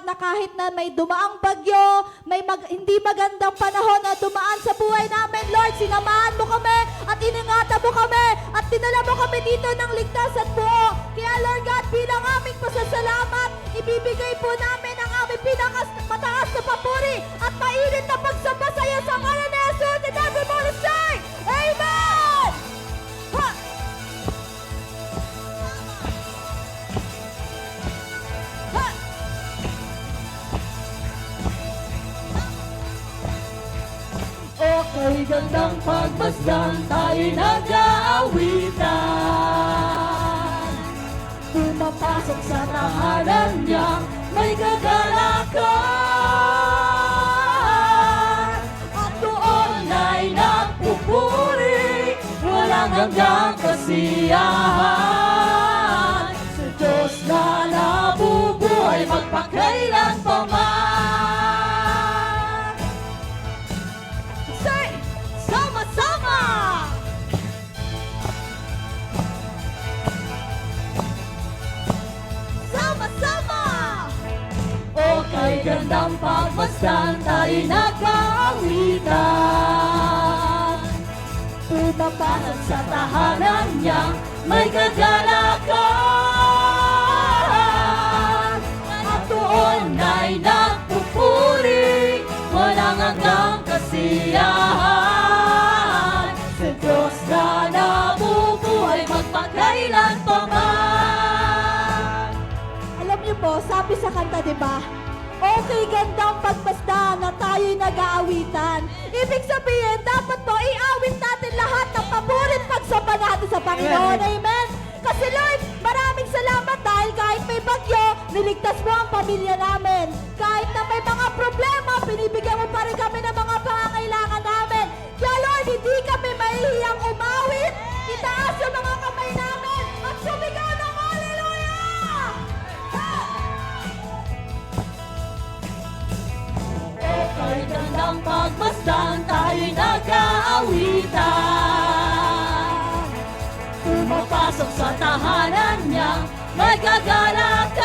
lahat na kahit na may dumaang bagyo, may hindi magandang panahon na dumaan sa buhay namin, Lord, sinamahan mo kami at iningatan mo kami at dinala mo kami dito ng ligtas at buo. Kaya Lord God, bilang aming pasasalamat, ibibigay po namin ang aming mataas na papuri at mainit na pagsamba sa iyo sa ngalan ni Jesus. And everybody say, Amen! Ha! Ha! Okay, gandang pagmasdan, tayo'y nag-aawitan. Pumapasok sa tahanan niya, may kagalakan. At doon ay nagpupuri, walang hanggang kasiyahan. Sa Diyos na nabubuhay, magpakailan pa man. Say, sama-sama! Sama-sama! Okay, gandang pagmasdan, tayo'y nag-aawitan. Pumapasok sa tahanan niya, may kagalakan. At doon ay nagpupuri, walang hanggang kasiyahan. Sa Diyos na nabubuhay, magpakailan pa man. Alam niyo po, sabi sa kanta, di ba? Okay, gandang pagmasdan na tayo'y nag-aawitan. Ibig sabihin, dapat po iawit natin lahat ng paborit pagsamba natin sa Panginoon. Amen? Kasi Lord, maraming salamat dahil kahit may bagyo, niligtas mo ang pamilya namin. Kahit na may mga problema, binibigyan mo pa rin kami ng mga pangangailangan namin. Kaya Lord, hindi kami mahihiyang umawit. Itaas yung mga kamay namin at sumigaw ng Hallelujah! Okay, gandang pagmasdan, tayo'y nag-aawitan. Pumapasok sa tahanan niya, may kagalakan.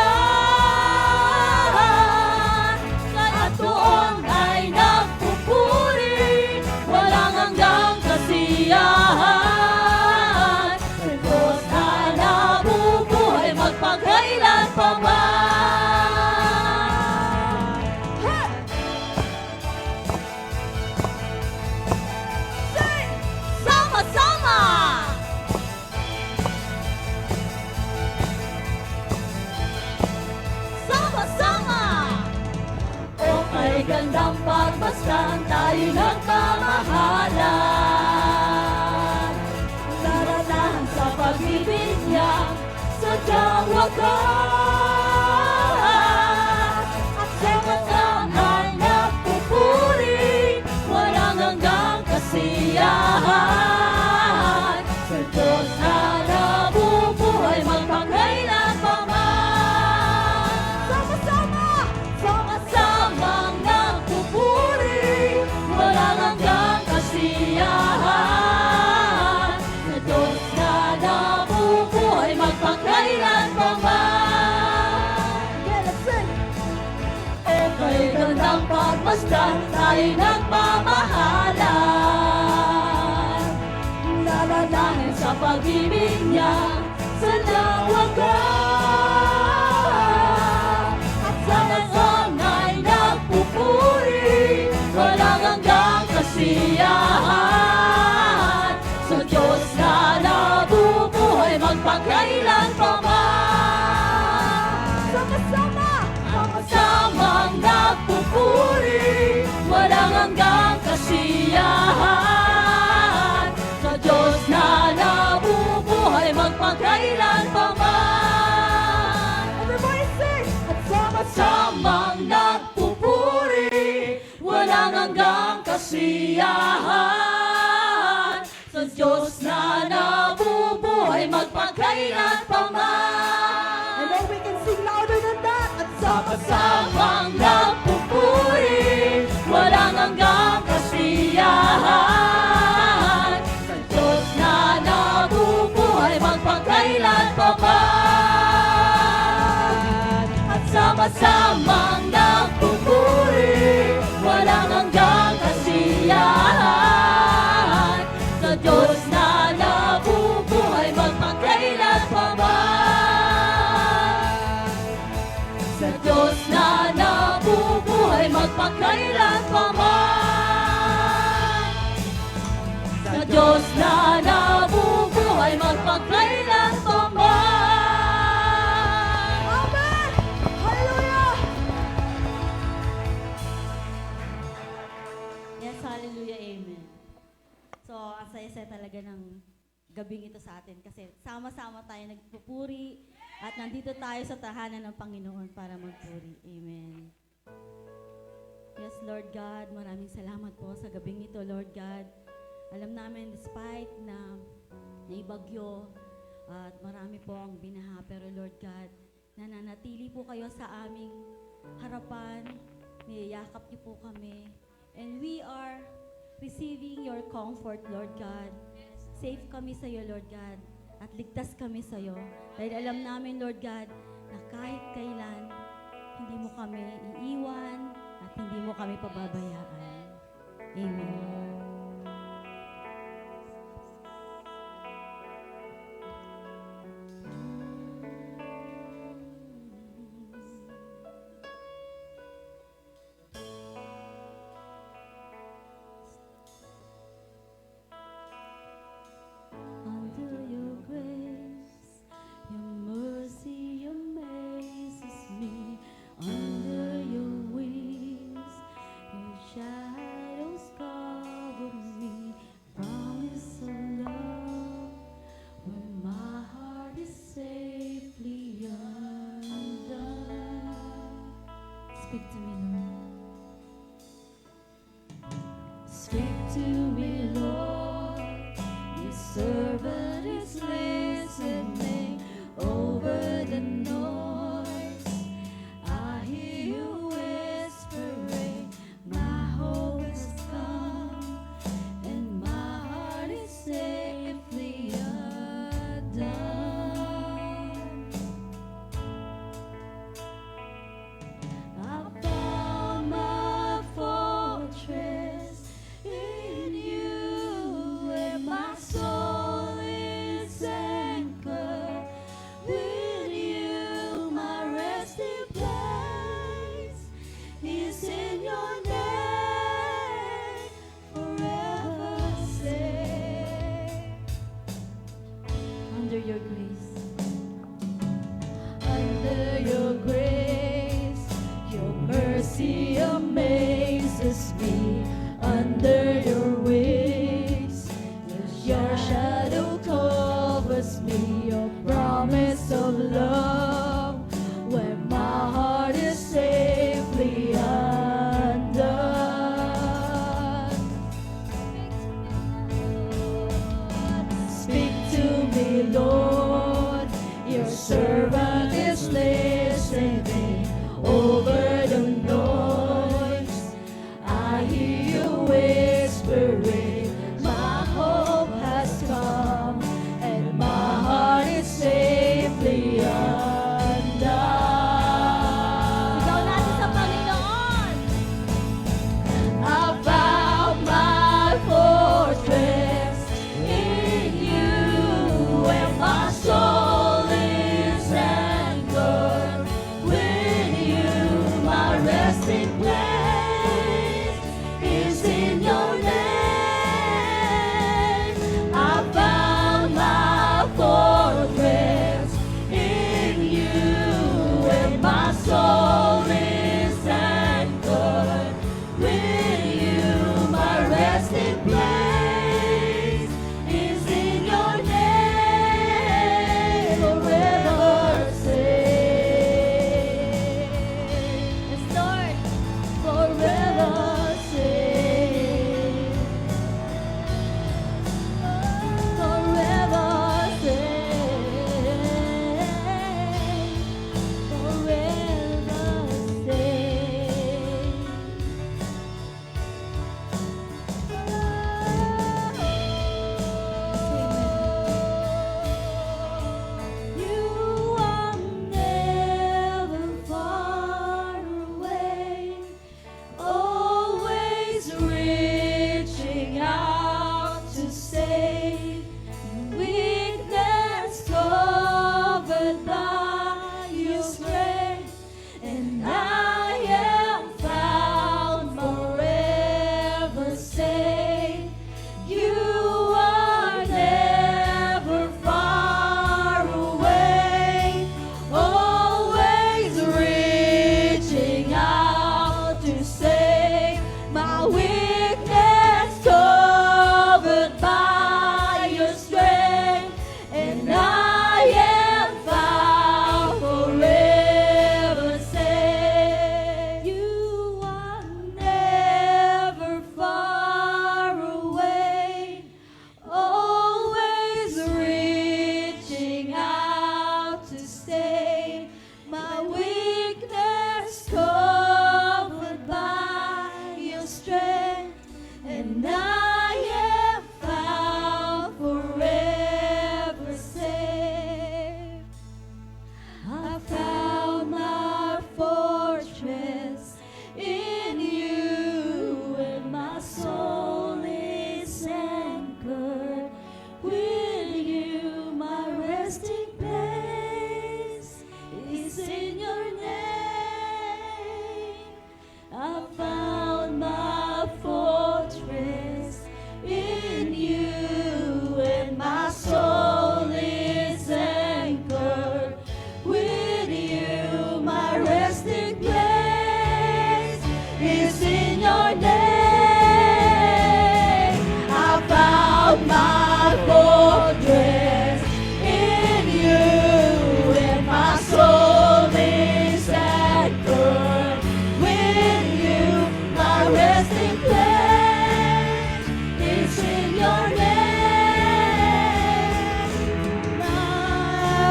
At doon ay nagpupuri, walang hanggang kasiyahan. Sa Diyos na nabubuhay, magpakailan pa man. Sama-sama! Sama-sama! Okay, gandang pagmasdan, tayo'y nagmamahalan. Naranahan sa pag-ibig niya, sadyang wakas. At sa katanay nagpupuri, walang hanggang kasiyahan. Sa Diyos na nabubuhay, magpakailan pa man. Sama-sama! Sama-samang nagpupuri, walang hanggang kasiyahan. Sa Diyos na nabubuhay, magpakailan pa man. Yeah, let's sing! Okay, gandang pagmasdan, tayo'y nagmamahalan. Nalalahin sa pag-ibig niya, sadyang wakas. At sa nasang ay nagpupuri, walang hanggang kasiyahan. Sa Diyos na nabubuhay, magpakailan pa man. Sama-sama! Sama-samang nagpupuri, walang hanggang kasiyahan. Sa Diyos na nabubuhay, magpakailan pa man. Everybody sing! At Sama-samang nagpupuri, walang hanggang kasiyahan. Sa Diyos na nabubuhay, magpakailan pa man. And then we can sing louder than that! At Sama-samang nagpupuri, walang hanggang kasiyahan. Sa Diyos na nabubuhay, magpakailan pa man. At sama-samang Diyos na nabubuhay magpagkailan pa man. Amen! Hallelujah! Yes, hallelujah, amen. So, ang saya-saya talaga ng gabing ito sa atin kasi sama-sama tayo nagpupuri at nandito tayo sa tahanan ng Panginoon para magpuri. Amen. Yes, Lord God, maraming salamat po sa gabing ito, Lord God. Alam namin, despite na naibagyo at marami po ang binaha, pero Lord God, nananatili po kayo sa aming harapan, niyayakap niyo po kami, and we are receiving your comfort, Lord God. Safe kami sa iyo, Lord God, at ligtas kami sa iyo. Dahil alam namin, Lord God, na kahit kailan, hindi mo kami iiwan at hindi mo kami pababayaan. Amen. Under your grace, your mercy amazes me. Under your wings, your shadows cover me. Promise of love, where my heart is safely undone. Speak to me, Lord. Speak to me, Lord. Your servant is listening over the noise. I hear you whispering, my hope has come, and my heart is safely undone. I found my fortress in you, where my soul is anchored. With you, my resting place is in your name, forever safe. Under your grace. Under your grace, your mercy amazes me. Under your wings, your shadow covers me. Your promise of love, where my heart is safely undone. Speak to me, Lord. Your servant is listening over the noise. I hear you whispering, my hope has come, and my heart is safely undone. Ikaw natin sa Panginoon. I found my fortress in you, where my soul is anchored. With you, my resting place is in your name. I found my fortress in you, where my soul is anchored. With you, my resting place is in your name, forever safe. Yes, Lord, forever safe. Forever safe. Forever safe.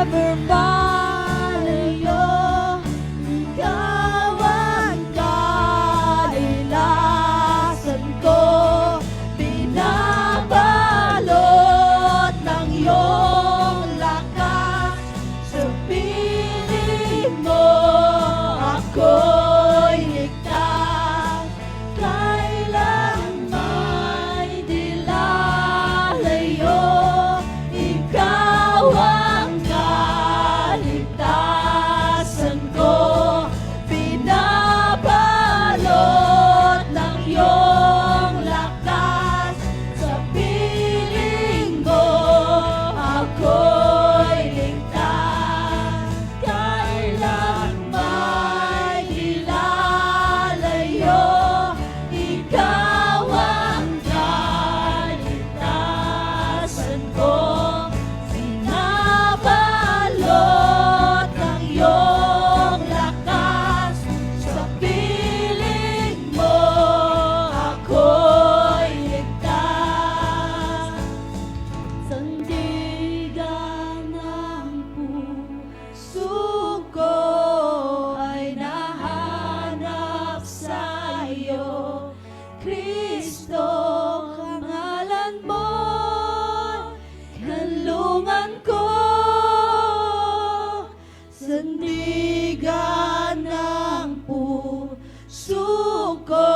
never malayo. Ikaw ang kailasan ko, binabalot ng iyong lakas. Sa piling mo ako'y ligtas, kailan may dilalayo. Ikaw ang kaligtasan ko, binabalot ng iyong lakas. Sa piling mo ako'y ligtas, kailan may dilalayo. Ikaw ang kaligtasan ko, binabalot ng iyong lakas. Sa piling mo ako'y ligtas. Sandigan ng puso ko ay nahanap sa'yo, Kristo. Pangalan mo, kanlungan ko. Sandigan ng puso ko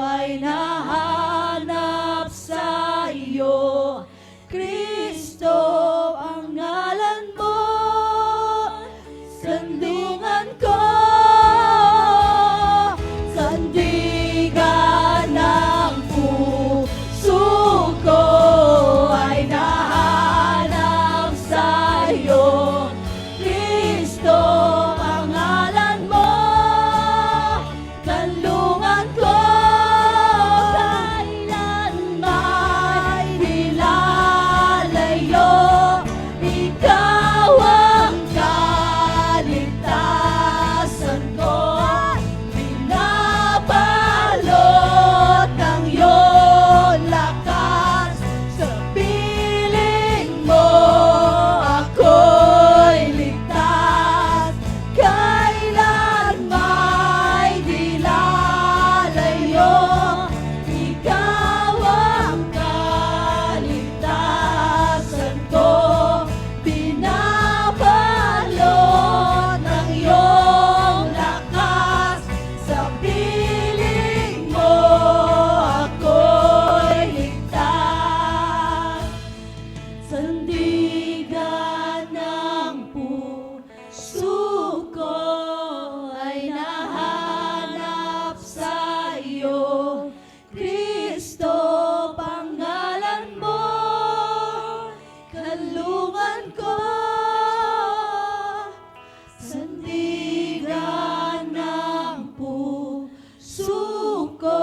ay nahanap sa'yo, Kristo. Ang ngalan mo, sandigan ko. Sandigan ng puso ko ay nahanap sa'yo, Kristo. Pangalan mo, kanlungan ko. Kailan may dilalayo. Ikaw ang kaligtasan ko, binabalot ng iyong lakas. Sa piling mo ako'y ligtas, kailan may dilalayo. Ikaw ang kaligtasan ko, binabalot ng iyong lakas. Sa piling mo ako'y ligtas. Sandigan ng puso ko ay nahanap sa'yo, Kristo. Pangalan mo, kanlungan ko. Sandigan ng puso ko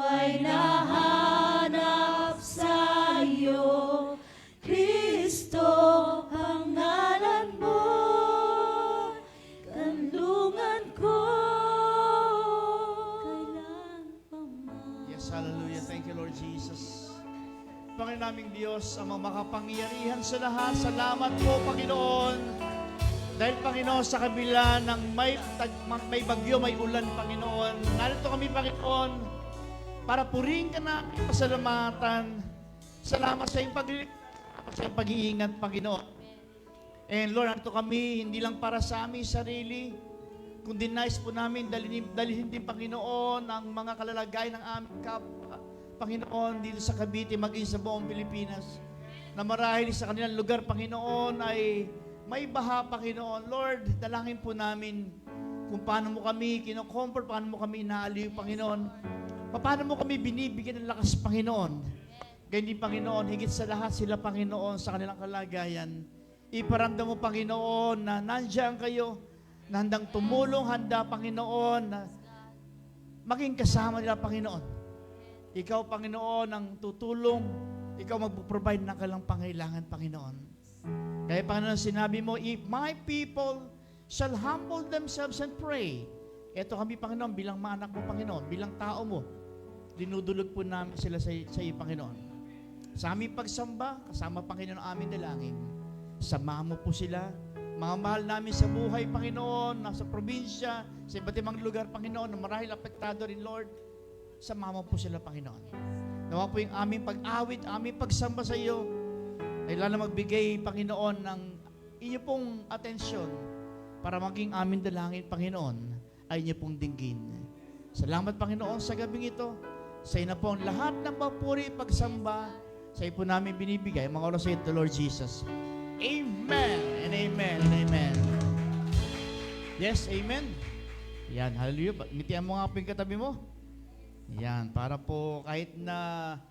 ay nahanap sa'yo, Kristo. Ang ngalan mo, kanlungan ko. Kailan pa man. Yes, hallelujah. Thank you, Lord Jesus. Panginoon naming Diyos, ang makapangyarihan sa lahat, salamat po, Panginoon. Dahil, Panginoon, sa kabila ng may bagyo, may ulan, Panginoon. Narito kami, Panginoon, para purihin ka na, pasalamatan. Salamat sa iyong pag-iingat, Panginoon. And Lord, narito kami, hindi lang para sa aming sarili, kundi nais po namin dalhin din, Panginoon, ang mga kalalagay ng aming kapwa, Panginoon, dito sa Cavite, maging sa buong Pilipinas, na marahil sa kanilang lugar, Panginoon, ay may baha, Panginoon. Lord, dalangin po namin kung paano mo kami kino-comfort, paano mo kami inaaliw, Panginoon. Paano mo kami binibigyan ng lakas, Panginoon. Ganyan din, Panginoon, higit sa lahat sila, Panginoon, sa kanilang kalagayan. Iparamdam mo, Panginoon, na nandiyan kayo, na handang tumulong, handa, Panginoon, na maging kasama nila, Panginoon. Ikaw, Panginoon, ang tutulong. Ikaw magpo-provide ng kailang pangailangan, Panginoon. Kaya, Panginoon, sinabi mo, if my people shall humble themselves and pray. Ito kami, Panginoon, bilang mga anak mo, Panginoon, bilang tao mo, dinudulog po namin sila sa iyo, Panginoon. Sa aming pagsamba, kasama, Panginoon, ang aming dalangin. Samahan mo po sila. Mga mahal namin sa buhay, Panginoon, nasa probinsya, sa iba't ibang lugar, Panginoon, na marahil apektado rin, Lord. Samahan mo po sila, Panginoon. Nawa po yung aming pag-awit, aming pagsamba sa iyo, ay lalo magbigay, Panginoon, ng inyo pong atensyon para maging aming dalangin, Panginoon, ay inyo pong dinggin. Salamat, Panginoon, sa gabing ito. Sa iyo na po ang lahat ng papuri, pagsamba, sa iyo po namin binibigay, mga oras sa ito, Lord Jesus. Amen and amen and amen. Yes, amen. Yan, hallelujah. Ngitian mo nga po yung katabi mo. Yan, para po kahit na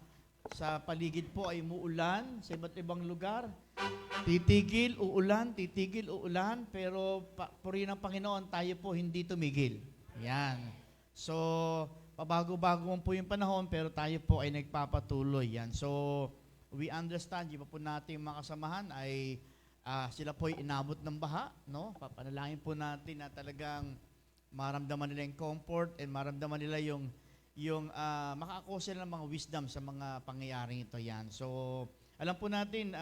sa paligid po ay muulan sa iba't ibang lugar, titigil, uulan, pero purihin ng Panginoon, tayo po hindi tumigil. Yan. So, pabago-bago po yung panahon, pero tayo po ay nagpapatuloy. Yan. So, we understand, yung po natin mga kasamahan ay sila po ay inabot ng baha, no? Papanalangin po natin na talagang maramdaman nila yung comfort and maramdaman nila yung makakakuha sila ng mga wisdom sa mga pangyayaring ito. Yan. So, alam po natin,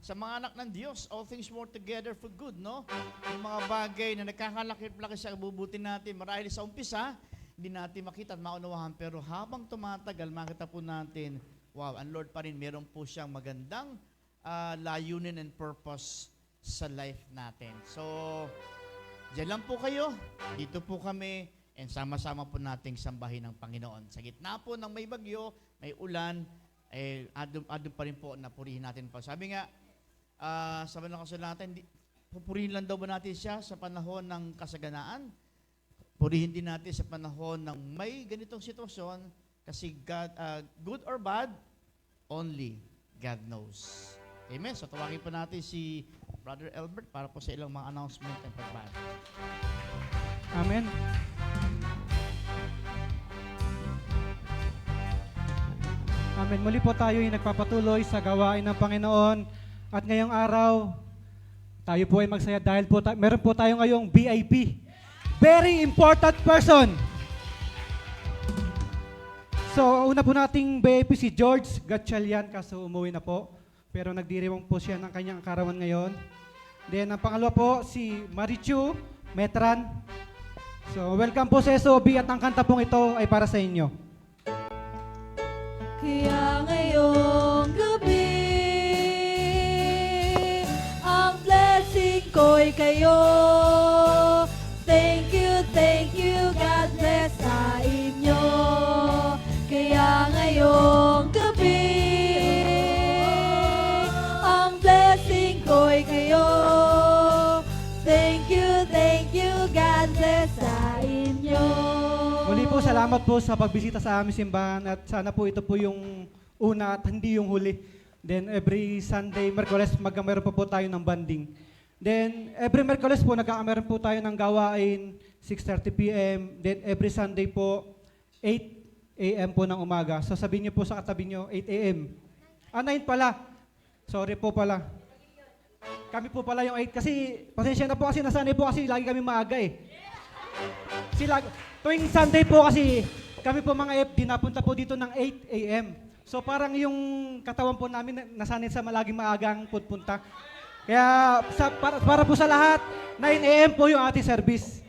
sa mga anak ng Diyos, all things work together for good, no? Yung mga bagay na nagkakalaki-laki sa kabubuti natin, marahil sa umpisa, hindi natin makita at maunawahan, pero habang tumatagal, makita po natin, wow, ang Lord pa rin, meron po siyang magandang layunin and purpose sa life natin. So, diyan lang po kayo, dito po kami, and sama-sama po nating sambahin ng Panginoon. Sa gitna po ng may bagyo, may ulan, adun pa rin po na purihin natin po. Sabi nga, sa banang kasulatan, pupurihin lang daw ba natin siya sa panahon ng kasaganaan? Purihin din natin sa panahon ng may ganitong sitwasyon, kasi God, good or bad, only God knows. Amen. So tawagin po natin si Brother Albert para po sa ilang mga announcement and pagbati. Amen. Amen. Muli po tayo yung nagpapatuloy sa gawain ng Panginoon. At ngayong araw, tayo po ay magsaya dahil po meron po tayo ngayong VIP. Very important person. So, una po nating VIP si George Gatchalian, kaso umuwi na po. Pero nagdiriwang po siya ng kanyang karawan ngayon. Then, ang pangalawa po, si Marichu Metran. So, welcome po sa SOB at ang kanta pong ito ay para sa inyo. Kaya ngayong gabi, ang blessing ko'y kayo. Thank you, God bless sa inyo. Kaya ngayong gabi, ang blessing ko'y kayo. Thank you, God bless sa inyo. Muli po, salamat po sa pagbisita sa aming simbahan at sana po ito po yung una at hindi yung huli. Then every Sunday, Merkules, meron po tayo ng banding. Then every Merkules po, meron po tayo ng gawain 6:30 p.m. Then every Sunday po, 8 a.m. po ng umaga. So sabihin niyo po sa katabi niyo, 8 a.m. 9 pala. Sorry po pala. Kami po pala yung 8 kasi, pasensya na po kasi nasanay po kasi lagi kami maaga eh. Tuwing Sunday po kasi, kami po mga FD napunta po dito ng 8 a.m. So parang yung katawan po namin nasanay sa malaging maagang punta. Kaya para po sa lahat, 9 a.m. po yung ating service.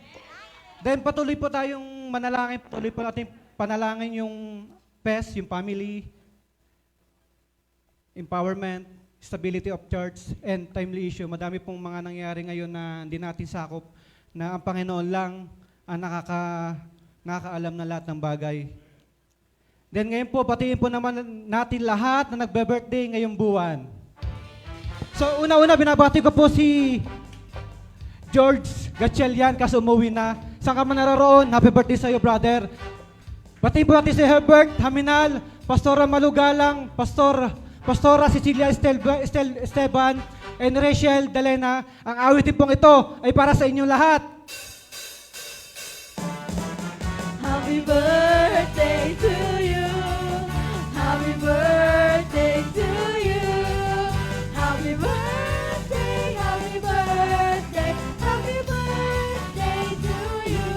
Then patuloy po tayong manalangin, patuloy po natin panalangin yung PES, yung family, empowerment, stability of church, and timely issue. Madami pong mga nangyayari ngayon na hindi natin sakop, na ang Panginoon lang ang nakakaalam na lahat ng bagay. Then ngayon po, patiin po naman natin lahat na nagbe-birthday ngayong buwan. So una-una, binabati ko po si George Gatchalian kasi umuwi na. Saan ka man naroon, happy birthday sa iyo, brother. Batiin po natin si Herbert Haminal, Pastora Malugalang, Pastora Cecilia Esteban, and Rachel Dalena. Ang awitin pong ito ay para sa inyong lahat. Happy birthday to you. Happy birthday to you. Happy birthday, happy birthday, happy birthday to you.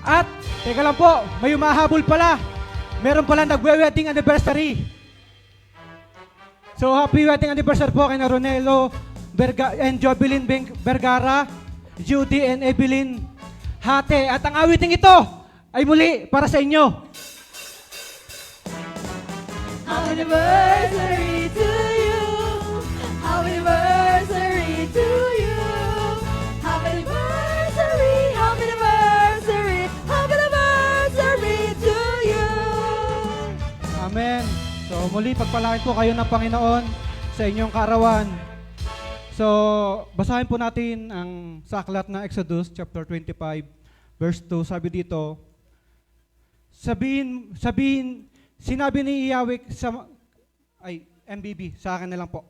At, teka lang po, may umahabol pala. Meron pala nagwe-wedding anniversary. So, happy wedding anniversary po kay na Ronelo and Jovelyn Vergara, Judy and Evelyn Hate. At ang awiting ito ay muli para sa inyo. Happy anniversary to you. Happy anniversary to you. Happy anniversary, happy anniversary, happy anniversary to you. Amen. So, muli pagpalain po kayo ng Panginoon sa inyong kaarawan. So, basahin po natin ang sa aklat na Exodus chapter 25 verse 2. Sabi dito, sinabi ni Yahweh MBB, sa akin na lang po.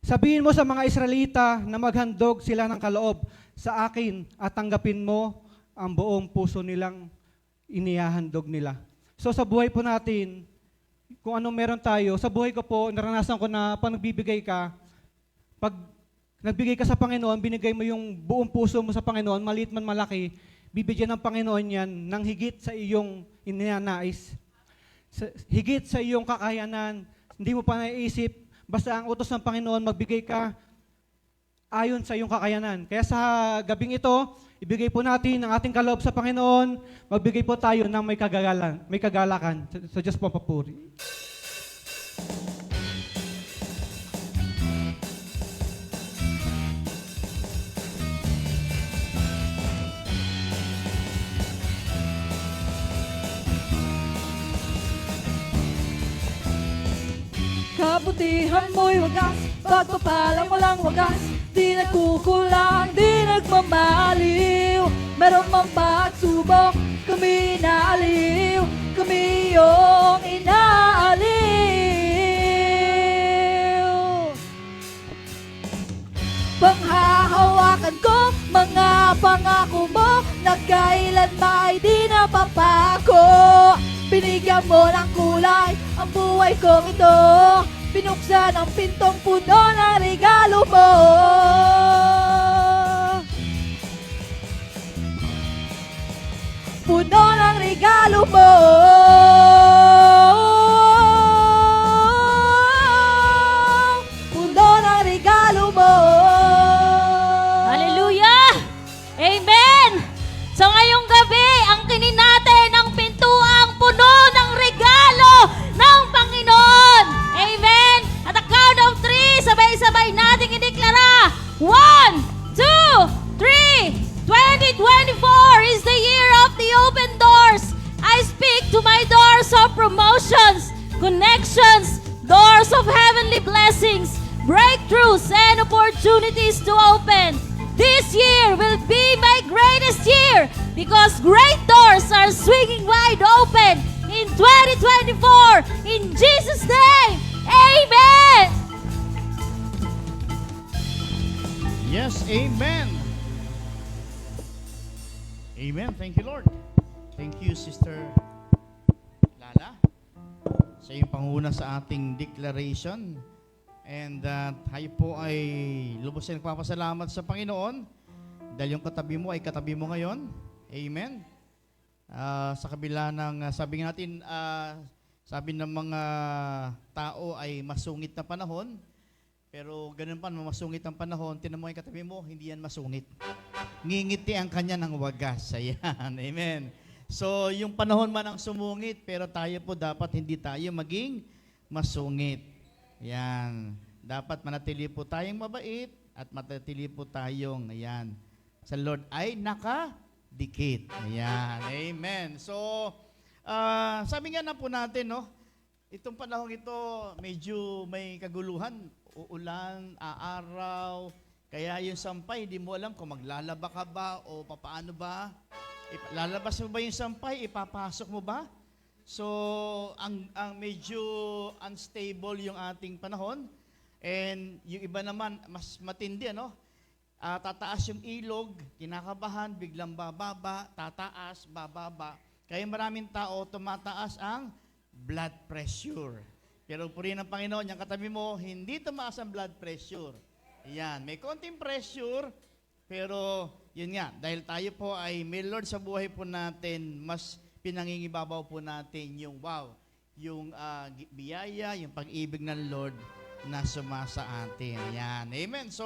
Sabihin mo sa mga Israelita na maghandog sila ng kaloob sa akin at tanggapin mo ang buong puso nilang inihahandog nila. So sa buhay po natin, kung anong meron tayo, sa buhay ko po, naranasan ko na pag nagbibigay ka, pag nagbigay ka sa Panginoon, binigay mo yung buong puso mo sa Panginoon, maliit man malaki, bibigyan ng Panginoon yan ng higit sa iyong ininanais. Higit sa iyong kakayanan, hindi mo pa naiisip, basta ang utos ng Panginoon, magbigay ka ayon sa iyong kakayanan. Kaya sa gabing ito, ibigay po natin ang ating kaloob sa Panginoon, magbigay po tayo ng may kagalakan. Sa Diyos po papuri. Kabutihan mo'y wagas, pagpapalang walang wagas, di nagkukulang, di nagmamaliw. Meron mang pagsubok, kami inaaliw, kami yung inaaliw. Panghahawakan ko, mga pangako mo, na kailanman di napapako. Binigyan mo ng kulay ang buhay kong ito. Binuksan ang pintong puno ng regalo mo. Puno ng regalo mo. Puno ng regalo mo. Hallelujah! Amen! So ngayong gabi, ang kinin natin ang pintuang puno ng regalo ng Panginoon. Amen! At a count of 3, sabay-sabay nating ideklara. 1, 2, 3. 2024 is the year of the open doors. I speak to my doors of promotions, connections, doors of heavenly blessings, breakthroughs, and opportunities to open. This year will be my greatest year because great doors are swinging wide open in 2024. In Jesus' name, amen! Yes, amen. Amen. Thank you, Lord. Thank you, Sister Lala, sa iyong panguna sa ating declaration. And tayo po ay lubos na nagpapasalamat sa Panginoon dahil yung katabi mo ay katabi mo ngayon. Amen. Sa kabila ng sabi natin, sabi ng mga tao ay masungit na panahon. Pero ganun pa, masungit ang panahon, tinan mo yung katabi mo, hindi yan masungit. Ngingiti ang kanya ng wagas. Ayan, amen. So, yung panahon man ang sumungit, pero tayo po dapat hindi tayo maging masungit. Ayan. Dapat manatili po tayong mabait at manatili po tayong, ayan, sa Lord ay nakadikit. Ayan, amen. So, sabi nga na po natin, no, itong panahon ito, medyo may kaguluhan. Uulan, aaraw, kaya yung sampay, di mo alam kung maglalaba ka ba o papaano ba. Lalabas mo ba yung sampay, ipapasok mo ba? So, ang medyo unstable yung ating panahon. And yung iba naman, mas matindi, ano? Tataas yung ilog, kinakabahan, biglang bababa, tataas, bababa. Kaya maraming tao, tumataas ang blood pressure. Pero purihin ng Panginoon, yung katabi mo, hindi tumaas ang blood pressure. Yan, may konting pressure, pero yun nga, dahil tayo po ay may Lord sa buhay po natin, mas pinangingibabaw po natin yung yung biyaya, yung pag-ibig ng Lord na sumasa atin. Yan. Amen. So,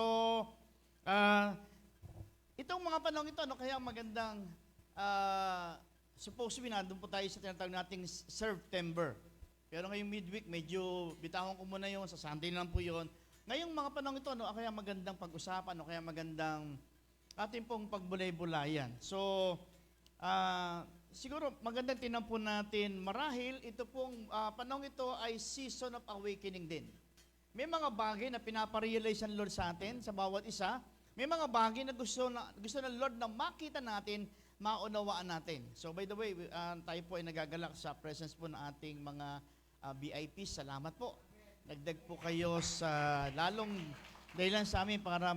itong mga panahon ito, no, kaya magandang, supposed to be, nandun po tayo sa tinatawag nating September. Pero ngayong midweek, medyo bitawan ko muna yun, sa Sunday lang po yun. Ngayong mga panahon ito, no, kaya magandang pag-usapan, no, kaya magandang ating pong pagbulay-bulayan. So, siguro magandang tinampo natin, marahil ito pong panahon ito ay season of awakening din. May mga bagay na pinaparealize ng Lord sa atin, sa bawat isa. May mga bagay na gusto ng Lord na makita natin, maunawaan natin. So by the way, tayo po ay nagagalak sa presence po ng ating mga VIPs. Salamat po. Nagdag po kayo sa lalong dahilan sa amin para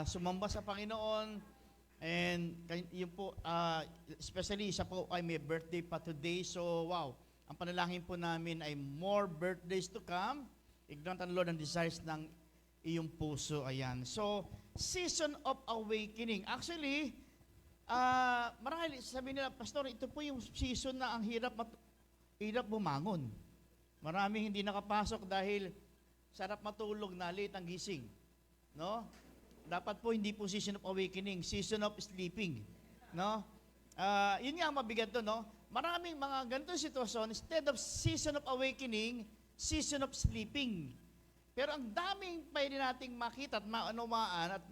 sumamba sa Panginoon. And yun po, especially isa po ay may birthday pa today. So wow, ang panalangin po namin ay more birthdays to come. Ignant ang Lord ang desires ng iyong puso. Ayan. So, season of awakening. Actually, marahil sabihin nila, Pastor, ito po yung season na ang hirap bumangon. Maraming hindi nakapasok dahil sarap matulog na late ang gising. No? Dapat po hindi po season of awakening, season of sleeping. No? Yun nga ang mabigat doon, no? Maraming mga ganitong sitwasyon, instead of season of awakening, season of sleeping. Pero ang daming pwede nating makita at maunawaan at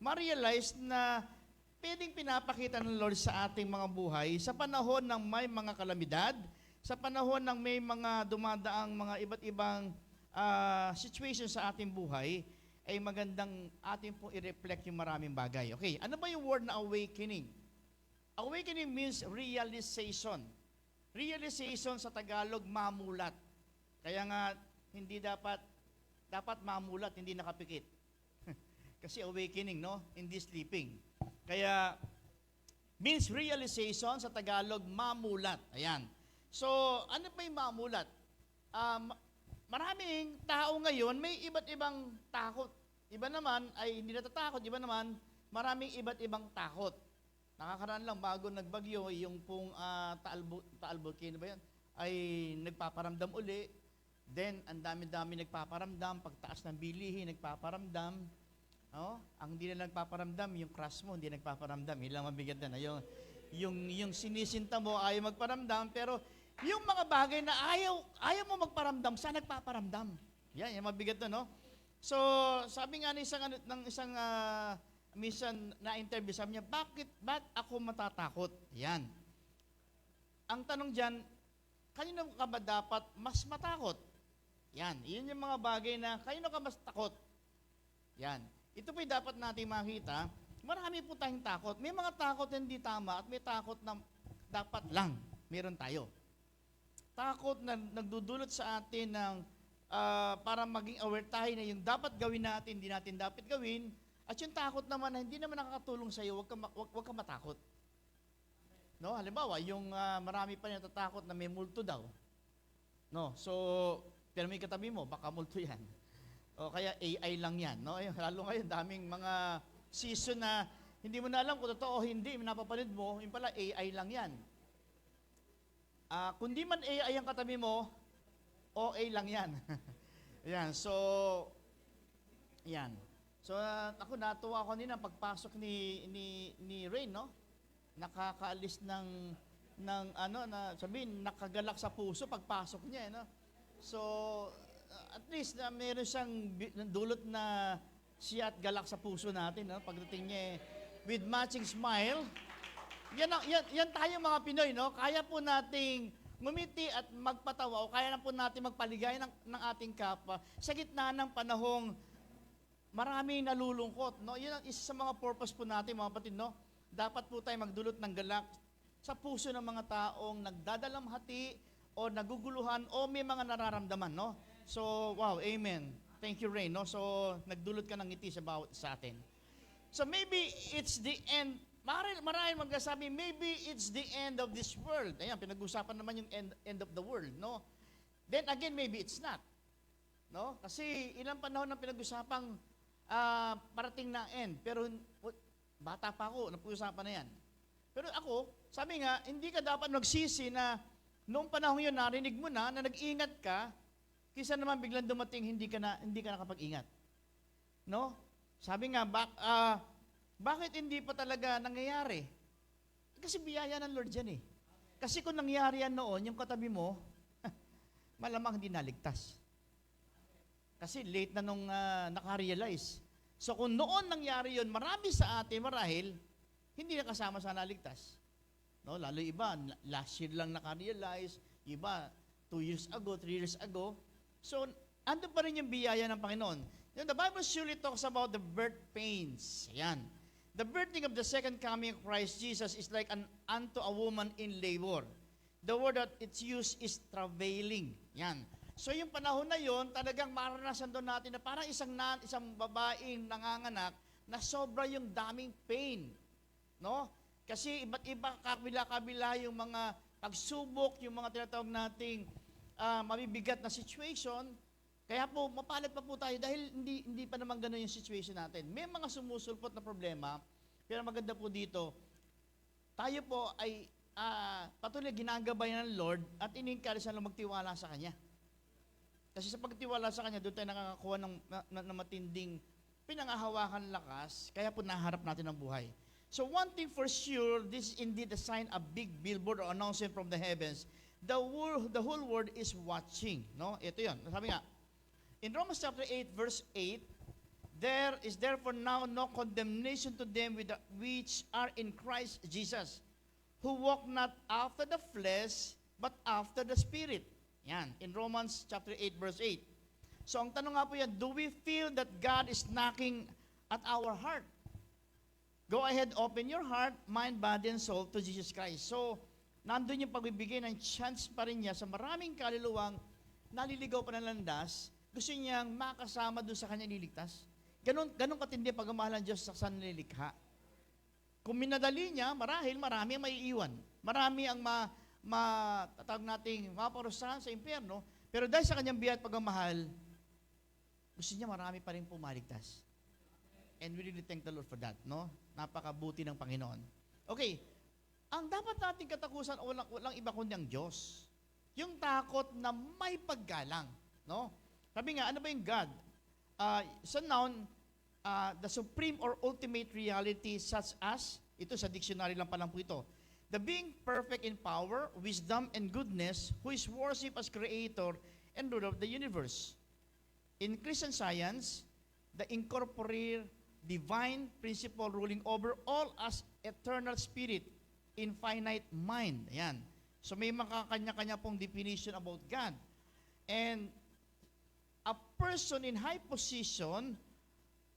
ma-realize na pwedeng pinapakita ng Lord sa ating mga buhay sa panahon ng may mga kalamidad, sa panahon ng may mga dumadaang mga iba't ibang situations sa ating buhay, ay magandang ating pong i-reflect yung maraming bagay. Okay, ano ba yung word na awakening? Awakening means realization. Realization sa Tagalog, mamulat. Kaya nga, hindi dapat mamulat, hindi nakapikit. Kasi awakening, no? Hindi sleeping. Kaya, means realization sa Tagalog, mamulat. Ayan. So, ano pa yung mamulat? Maraming tao ngayon, may iba't ibang takot. Iba naman ay hindi natatakot, iba naman, maraming iba't ibang takot. Nakakaraan lang bago nagbagyo, yung pong Taal Volcano ba yan, ay nagpaparamdam uli. Then, ang dami-dami nagpaparamdam, pagtaas ng bilihin, nagpaparamdam. No? Ang hindi na nagpaparamdam, yung crush mo, hindi nagpaparamdam. Ilang mabigat na. Yung sinisinta mo, ayaw magparamdam, pero yung mga bagay na ayaw mo magparamdam, saan nagpaparamdam? Yan, yung mabigat na, no? So, sabi nga ng isang minsan na-interview, sabi niya, ba't ako matatakot? Yan. Ang tanong dyan, kanino ka ba dapat mas matakot? Yan. Yun yung mga bagay na, kanino ka mas takot? Yan. Ito po'y dapat natin makita. Marami po tayong takot. May mga takot na hindi tama at may takot na dapat lang meron tayo. Takot na nagdudulot sa atin ng para maging aware tayo na yung dapat gawin natin, hindi natin dapat gawin. At yung takot naman na hindi naman nakakatulong sa iyo, wag ka matakot. No, halimbawa, yung marami pa natatakot na may multo daw. No, so pero may katabi mo, baka multo 'yan. O kaya AI lang 'yan, no? Lalo ngayon daming mga season na hindi mo na alam kung totoo o hindi, napapanood mo, yung pala AI lang 'yan. Kung di man AI ang katabi mo, OA lang 'yan. Ayan, so yan. So ako natuwa ako nina pagpasok ni Rain, no? Nakakaalis ng ano na sabihin nakagalak sa puso pagpasok niya, no? So at least na meron siyang dulot na siya at galak sa puso natin, no? Pagdating niya with matching smile. Yan tayo mga Pinoy, no? Kaya po nating ngumiti at magpatawa o kaya na po natin magpaligay ng ating kapwa sa gitna ng panahong maraming nalulungkot, no? Yun ang isa sa mga purpose po natin, mga kapatid, no? Dapat po tayo magdulot ng galak sa puso ng mga taong nagdadalamhati o naguguluhan o may mga nararamdaman, no? So, wow, amen. Thank you, Rain, no? So, nagdulot ka ng ngiti sa bawat sa atin. So, maybe it's the end. Marahil magsasabi, maybe it's the end of this world. Ayan, pinag-usapan naman yung end of the world, no? Then again, maybe it's not. No? Kasi ilang panahon na pinag-usapang parating na end. Pero bata pa ako, napag-usapan na yan. Pero ako, sabi nga, hindi ka dapat magsisi na noong panahon yun, narinig mo na nag-ingat ka, Kisa naman biglang dumating, hindi ka nakapag-ingat. No? Sabi nga, bakit hindi pa talaga nangyayari? Kasi biyaya ng Lord yan eh. Kasi kung nangyari yan noon, yung katabi mo, malamang hindi naligtas. Kasi late na nung nakarealize. So kung noon nangyari yon, marami sa atin marahil, hindi na kasama sa naligtas. No? Lalo iba, last year lang nakarealize, iba, 2 years ago, 3 years ago. So, ando pa rin yung biyaya ng Panginoon. The Bible surely talks about the birth pains. Yan. The birthing of the second coming of Christ Jesus is like unto a woman in labor. The word that it's used is travailing. Yan. So yung panahon na yon, talagang maranasan doon natin na parang isang babaeng nanganganak na sobra yung daming pain. No? Kasi iba't iba, kabila-kabila yung mga pagsubok, yung mga tinatawag nating mabibigat na situation. Kaya po, mapalad pa po tayo dahil hindi pa naman gano'n yung situation natin. May mga sumusulpot na problema, pero maganda po dito, tayo po ay patuloy ginagabayan ng Lord at in-encourage na magtiwala sa Kanya. Kasi sa pagtiwala sa Kanya, doon tayo nakakakuha ng matinding pinangahawakan lakas, kaya po naharap natin ang buhay. So one thing for sure, this is indeed a sign, a big billboard or announcement from the heavens. The whole world is watching. No? Ito yun. Sabi nga, in Romans chapter 8, verse 8, there is therefore now no condemnation to them which are in Christ Jesus, who walk not after the flesh, but after the Spirit. Yan, in Romans chapter 8, verse 8. So ang tanong nga po yan, do we feel that God is knocking at our heart? Go ahead, open your heart, mind, body, and soul to Jesus Christ. So, nandun yung pagbibigay ng chance pa rin niya sa maraming kaluluwang naliligaw pa ng landas, gusto niyang makasama doon sa kanya niligtas. Ganon katindi pagmamahal ng Diyos sa sanlilikha. Kung minadali niya, marahil marami ang maiiwan. Marami ang matatawag nating maparusahan sa impyerno, pero dahil sa kanyang biyaya at pagmamahal, gusto niya marami pa rin pumaligtas. And we really thank the Lord for that, no? Napakabuti ng Panginoon. Okay, ang dapat nating katakusan, walang iba kundi ang Diyos. Yung takot na may paggalang, no? Sabi nga, ano ba yung God? Sa noun, the supreme or ultimate reality such as, ito sa dictionary lang pa lang po ito, the being perfect in power, wisdom, and goodness, who is worshipped as creator and ruler of the universe. In Christian Science, the incorporeal divine principle ruling over all as eternal spirit, infinite mind. Ayan. So may mga kanya-kanya pong definition about God. And a person in high position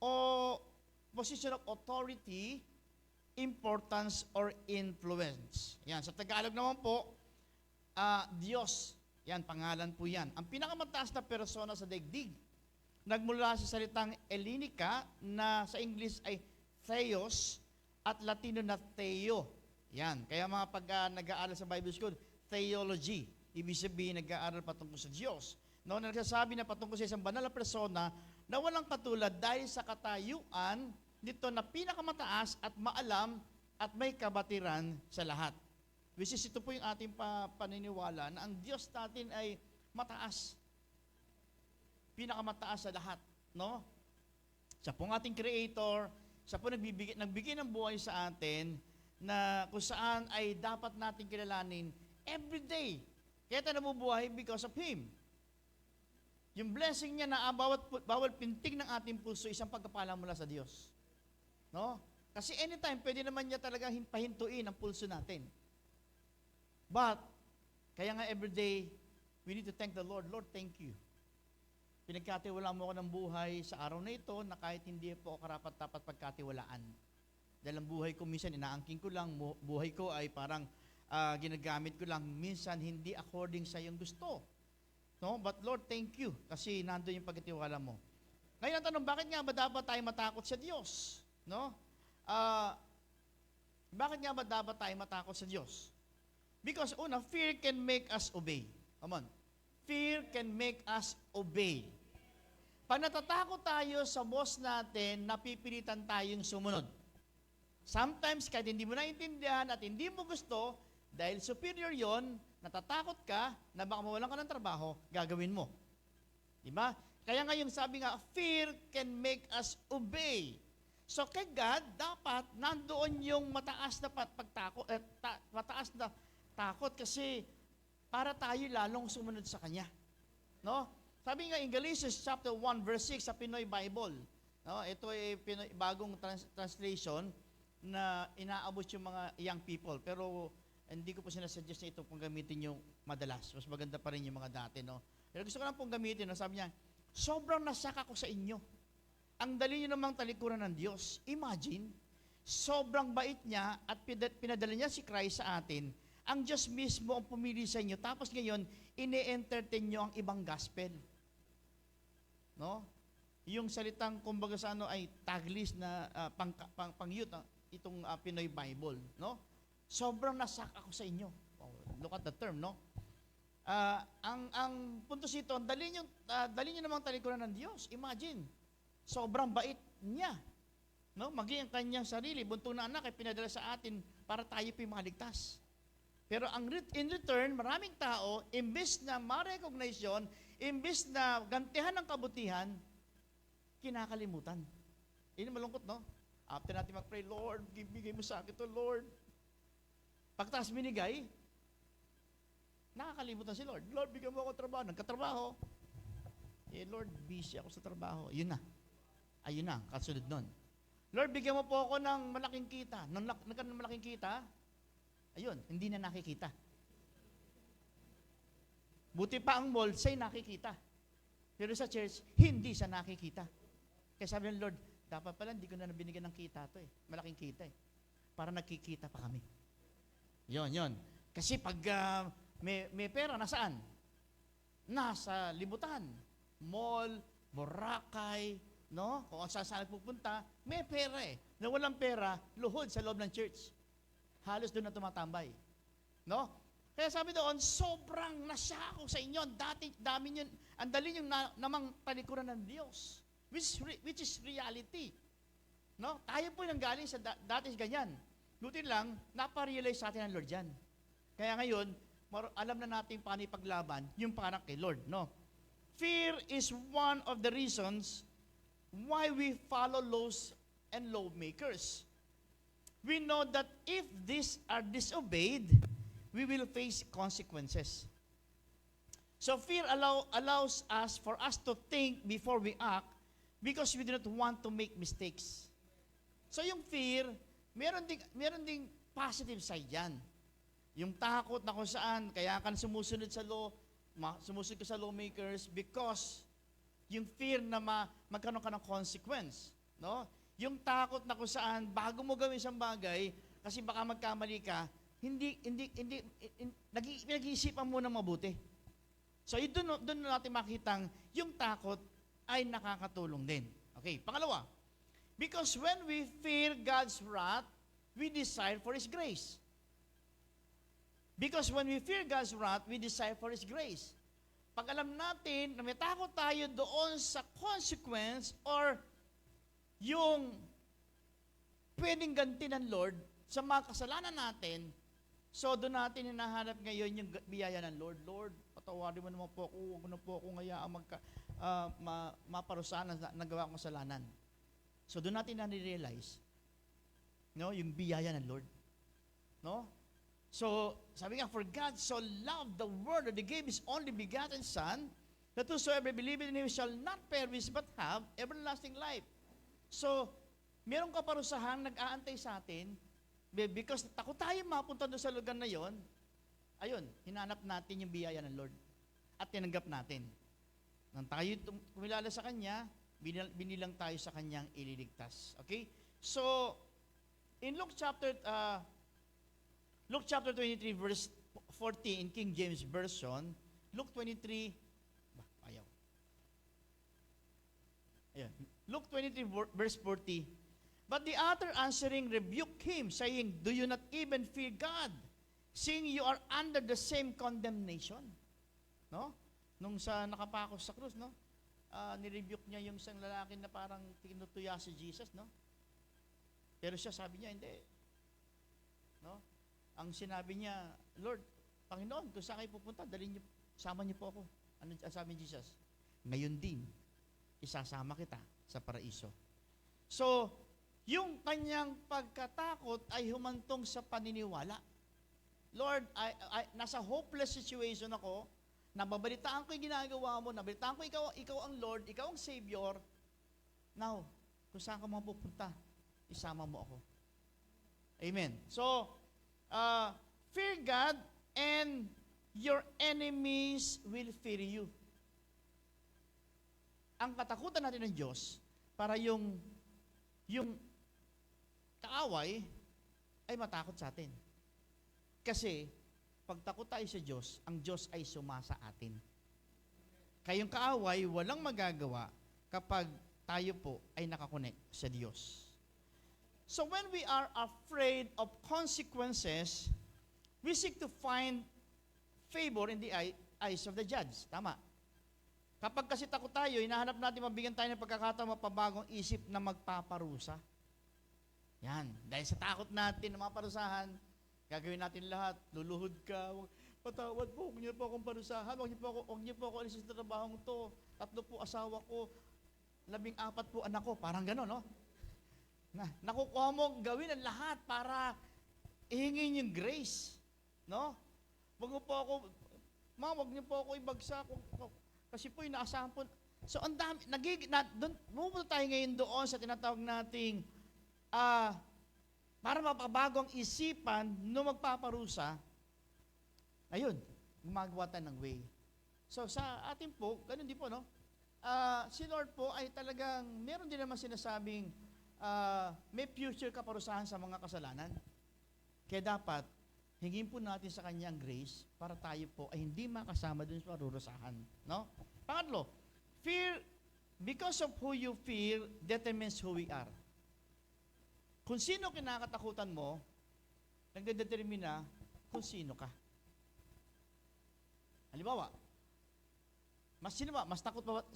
o position of authority, importance, or influence. Yan. Sa Tagalog naman po, Diyos. Yan, pangalan po yan. Ang pinakamataas na persona sa daigdig. Nagmula sa salitang Ellinica na sa English ay Theos at Latino na Theo. Yan. Kaya mga pag nag-aaral sa Bible School, theology. Ibig sabihin, nag-aaral patungkol sa Diyos. No, nagsasabi na patungkol sa isang banal na persona na walang katulad dahil sa katayuan nito na pinakamataas at maalam at may kabatiran sa lahat. Which is ito po yung ating paniniwala na ang Diyos natin ay mataas. Pinakamataas sa lahat, no? Siya pong ating creator, siya po nagbigay ng buhay sa atin na kung saan ay dapat natin kilalanin every day. Kaya tayo nabubuhay because of Him. Yung blessing niya na bawat pintig ng ating puso, isang pagkapala mula sa Diyos. No? Kasi anytime, pwede naman niya talaga pahintuin ang pulso natin. But, kaya nga every day, we need to thank the Lord. Lord, thank you. Pinagkatiwalaan mo ako ng buhay sa araw na ito na kahit hindi po karapat-dapat pagkatiwalaan. Dahil ang buhay ko minsan inaangking ko lang, buhay ko ay parang ginagamit ko lang, minsan hindi according sa iyong gusto. No? But Lord, thank you kasi nandoon yung pagkatiwala mo. Ngayon ang tanong, bakit nga ba dapat tayo matakot sa Diyos? No? Bakit nga ba dapat tayo matakot sa Diyos? Because una, fear can make us obey. Come on. Fear can make us obey. Pag natatakot tayo sa boss natin, napipilitan tayong sumunod. Sometimes, kahit hindi mo naintindihan at hindi mo gusto, dahil superior yon, natatakot ka na baka mawalan ka ng trabaho, gagawin mo. Diba? Kaya nga yung sabi nga, fear can make us obey. So kay God, dapat nandoon yung mataas na pagtakot, mataas na takot kasi para tayo lalong sumunod sa Kanya. No? Sabi nga in Galatians chapter 1 verse 6 sa Pinoy Bible, no? Ito ay bagong translation na inaabot yung mga young people. Pero hindi ko po sinasuggest na ito pong gamitin yung madalas. Mas maganda pa rin yung mga dati. No? Pero gusto ko lang pong gamitin. No? Sabi niya, sobrang nasak ako sa inyo. Ang dali niyo namang talikuran ng Diyos. Imagine, sobrang bait niya at pinadala niya si Christ sa atin. Ang Diyos mismo ang pumili sa inyo. Tapos ngayon, ine-entertain niyo ang ibang gospel. No? Yung salitang kumbaga sa ano ay taglis na pang-youth, itong Pinoy Bible, no? Sobrang nasak ako sa inyo. Oh, look at the term, no? Ang punto dito, dali niyo namang talikuran ng Diyos. Imagine, sobrang bait niya. No? Maging ang kanyang sarili, buntong na anak ay pinadala sa atin para tayo po maligtas. Pero in return, maraming tao, imbes na ma-recognize yun, imbes na gantihan ng kabutihan, kinakalimutan. Yun yung malungkot, no? After natin mag-pray, Lord, bigay mo sa akin to, Lord. Pagtaas binigay, nakakalimutan si Lord. Lord, bigyan mo ako trabaho. Nagkatrabaho. Lord, busy ako sa trabaho. Ayun na, kasunod nun. Lord, bigyan mo po ako ng malaking kita. Nung nagkaroon ng malaking kita, ayun, hindi na nakikita. Buti pa ang mall, sa'y nakikita. Pero sa church, hindi sa nakikita. Kaya sabi ng Lord, dapat pala hindi ko na binigyan ng kita to malaking kita para nagkikita pa kami. Yon. Kasi pag may pera, nasaan? Nasa libutan. Mall, Boracay, no? Kung saan pupunta, may pera Na walang pera, luhod sa loob ng church. Halos doon na tumatambay. No? Kaya sabi doon, sobrang nasya ako sa inyo. Ang dali yung namang talikuran ng Diyos. Which is reality. No? Tayo po nang galing sa dati ganyan. Buti lang, naparealize sa atin ng Lord yan. Kaya ngayon, alam na natin paano ipaglaban yung parang kay Lord. No? Fear is one of the reasons why we follow laws and lawmakers. We know that if these are disobeyed, we will face consequences. So fear allows us for us to think before we act because we do not want to make mistakes. So yung fear, meron ding positive side yan. Yung takot na kung saan, kaya ka sumusunod sa sumusunod ka sa lawmakers because yung fear na magkaroon ka ng consequence. No? Yung takot na kung saan, bago mo gawin isang bagay, kasi baka magkamali ka, nag-iisipan mo ng mabuti. So doon natin makitang yung takot ay nakakatulong din. Okay, pangalawa, because when we fear God's wrath, we desire for His grace. Because when we fear God's wrath, we desire for His grace. Pag alam natin na may takot tayo doon sa consequence or yung pwedeng ganti ng Lord sa mga kasalanan natin, so doon natin hinahanap ngayon yung biyaya ng Lord. Lord, patawarin mo naman po ako, huwag mo na po ako ngayon maparusahan na nagawa kong kasalanan. So doon natin na-realize, no, yung biyaya ng Lord. No? So, sabi nga, for God so loved the world that He gave His only begotten Son, that whosoever believeth in Him shall not perish but have everlasting life. So, merong kaparusahan nag-aantay sa atin, because takot tayo mapunta doon sa lugar na yon, ayun, hinanap natin yung biyaya ng Lord. At tinanggap natin. Nang tayo kumilala sa Kanya, binilang tayo sa Kanyang ililigtas. Okay? So, in Luke chapter 23 verse 40 in King James Version, Luke 23, ayaw. Ayan. Luke 23 verse 40, but the other answering rebuked him, saying, do you not even fear God, seeing you are under the same condemnation? No? Nung sa nakapako sa krus, no? Nirebuke niya yung isang lalaki na parang tinutuya si Jesus, no? Pero siya sabi niya, hindi. No? Ang sinabi niya, Lord, Panginoon, kung saan kayo pupunta, sama niyo po ako. Ano sabi ni Jesus? ngayon din, isasama kita sa paraiso. So, yung kanyang pagkatakot ay humantong sa paniniwala. Lord, nasa hopeless situation ako, nababalitaan ko yung ginagawa mo, nababalitaan ko ikaw ang Lord, ikaw ang Savior. Now, kung saan ka mapupunta, isama mo ako. Amen. So, fear God and your enemies will fear you. Ang katakutan natin ng Diyos, para yung kaaway ay matakot sa atin. Kasi, pag takot tayo sa Diyos, ang Diyos ay sumasa atin. Kayong kaaway, walang magagawa kapag tayo po ay nakakonect sa Diyos. So when we are afraid of consequences, we seek to find favor in the eyes of the judge. Tama. Kapag kasi takot tayo, hinahanap natin mabigyan tayo ng pagkakataon mapabagong isip na magpaparusa. Yan. Dahil sa takot natin na maparusahan, gagawin natin lahat. Luluhod ka. Patawad po, huwag niyo po akong parusahan. Huwag niyo po ako alisin sa trabahong to. 3 po asawa ko. 14 po anak ko. Parang gano'n, no? Nakukuha mo gawin ang lahat para ihingin yung grace. No? Huwag niyo po ako ibagsak. Kasi po, inaasahan po. So, ang dami, pumunta tayo ngayon doon sa tinatawag nating para mapabago ang isipan no magpaparusa, ayun, gumagawa tayo ng way. So, sa atin po, ganun din po, no? Si Lord po ay talagang, meron din naman sinasabing, may future kaparusahan sa mga kasalanan. Kaya dapat, hingin po natin sa Kanya ang grace para tayo po ay hindi makasama dun sa parurusahan. No? Pangatlo, fear, because of who you fear, determines who we are. Kung sino kinakatakutan mo, nagdedetermina kung sino ka. Halimbawa, mas takot ba,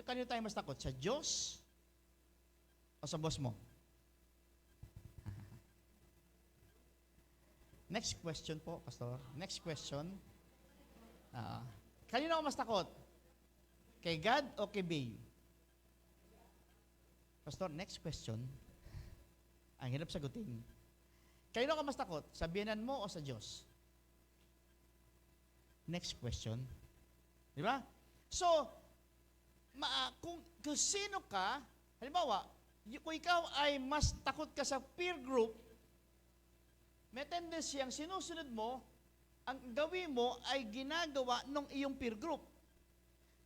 kanino tayo mas takot? Sa Diyos o sa boss mo? Next question po, Pastor. Next question. Kanino ako mas takot? Kay God o kay Babe? Pastor, next question. Ang hirap sagutin. Kanino ka mas takot? Sa biyenan mo o sa Diyos? Next question. Di ba? So, kung sino ka, halimbawa, kung ikaw ay mas takot ka sa peer group, may tendency ang sinusunod mo, ang gawin mo ay ginagawa ng iyong peer group.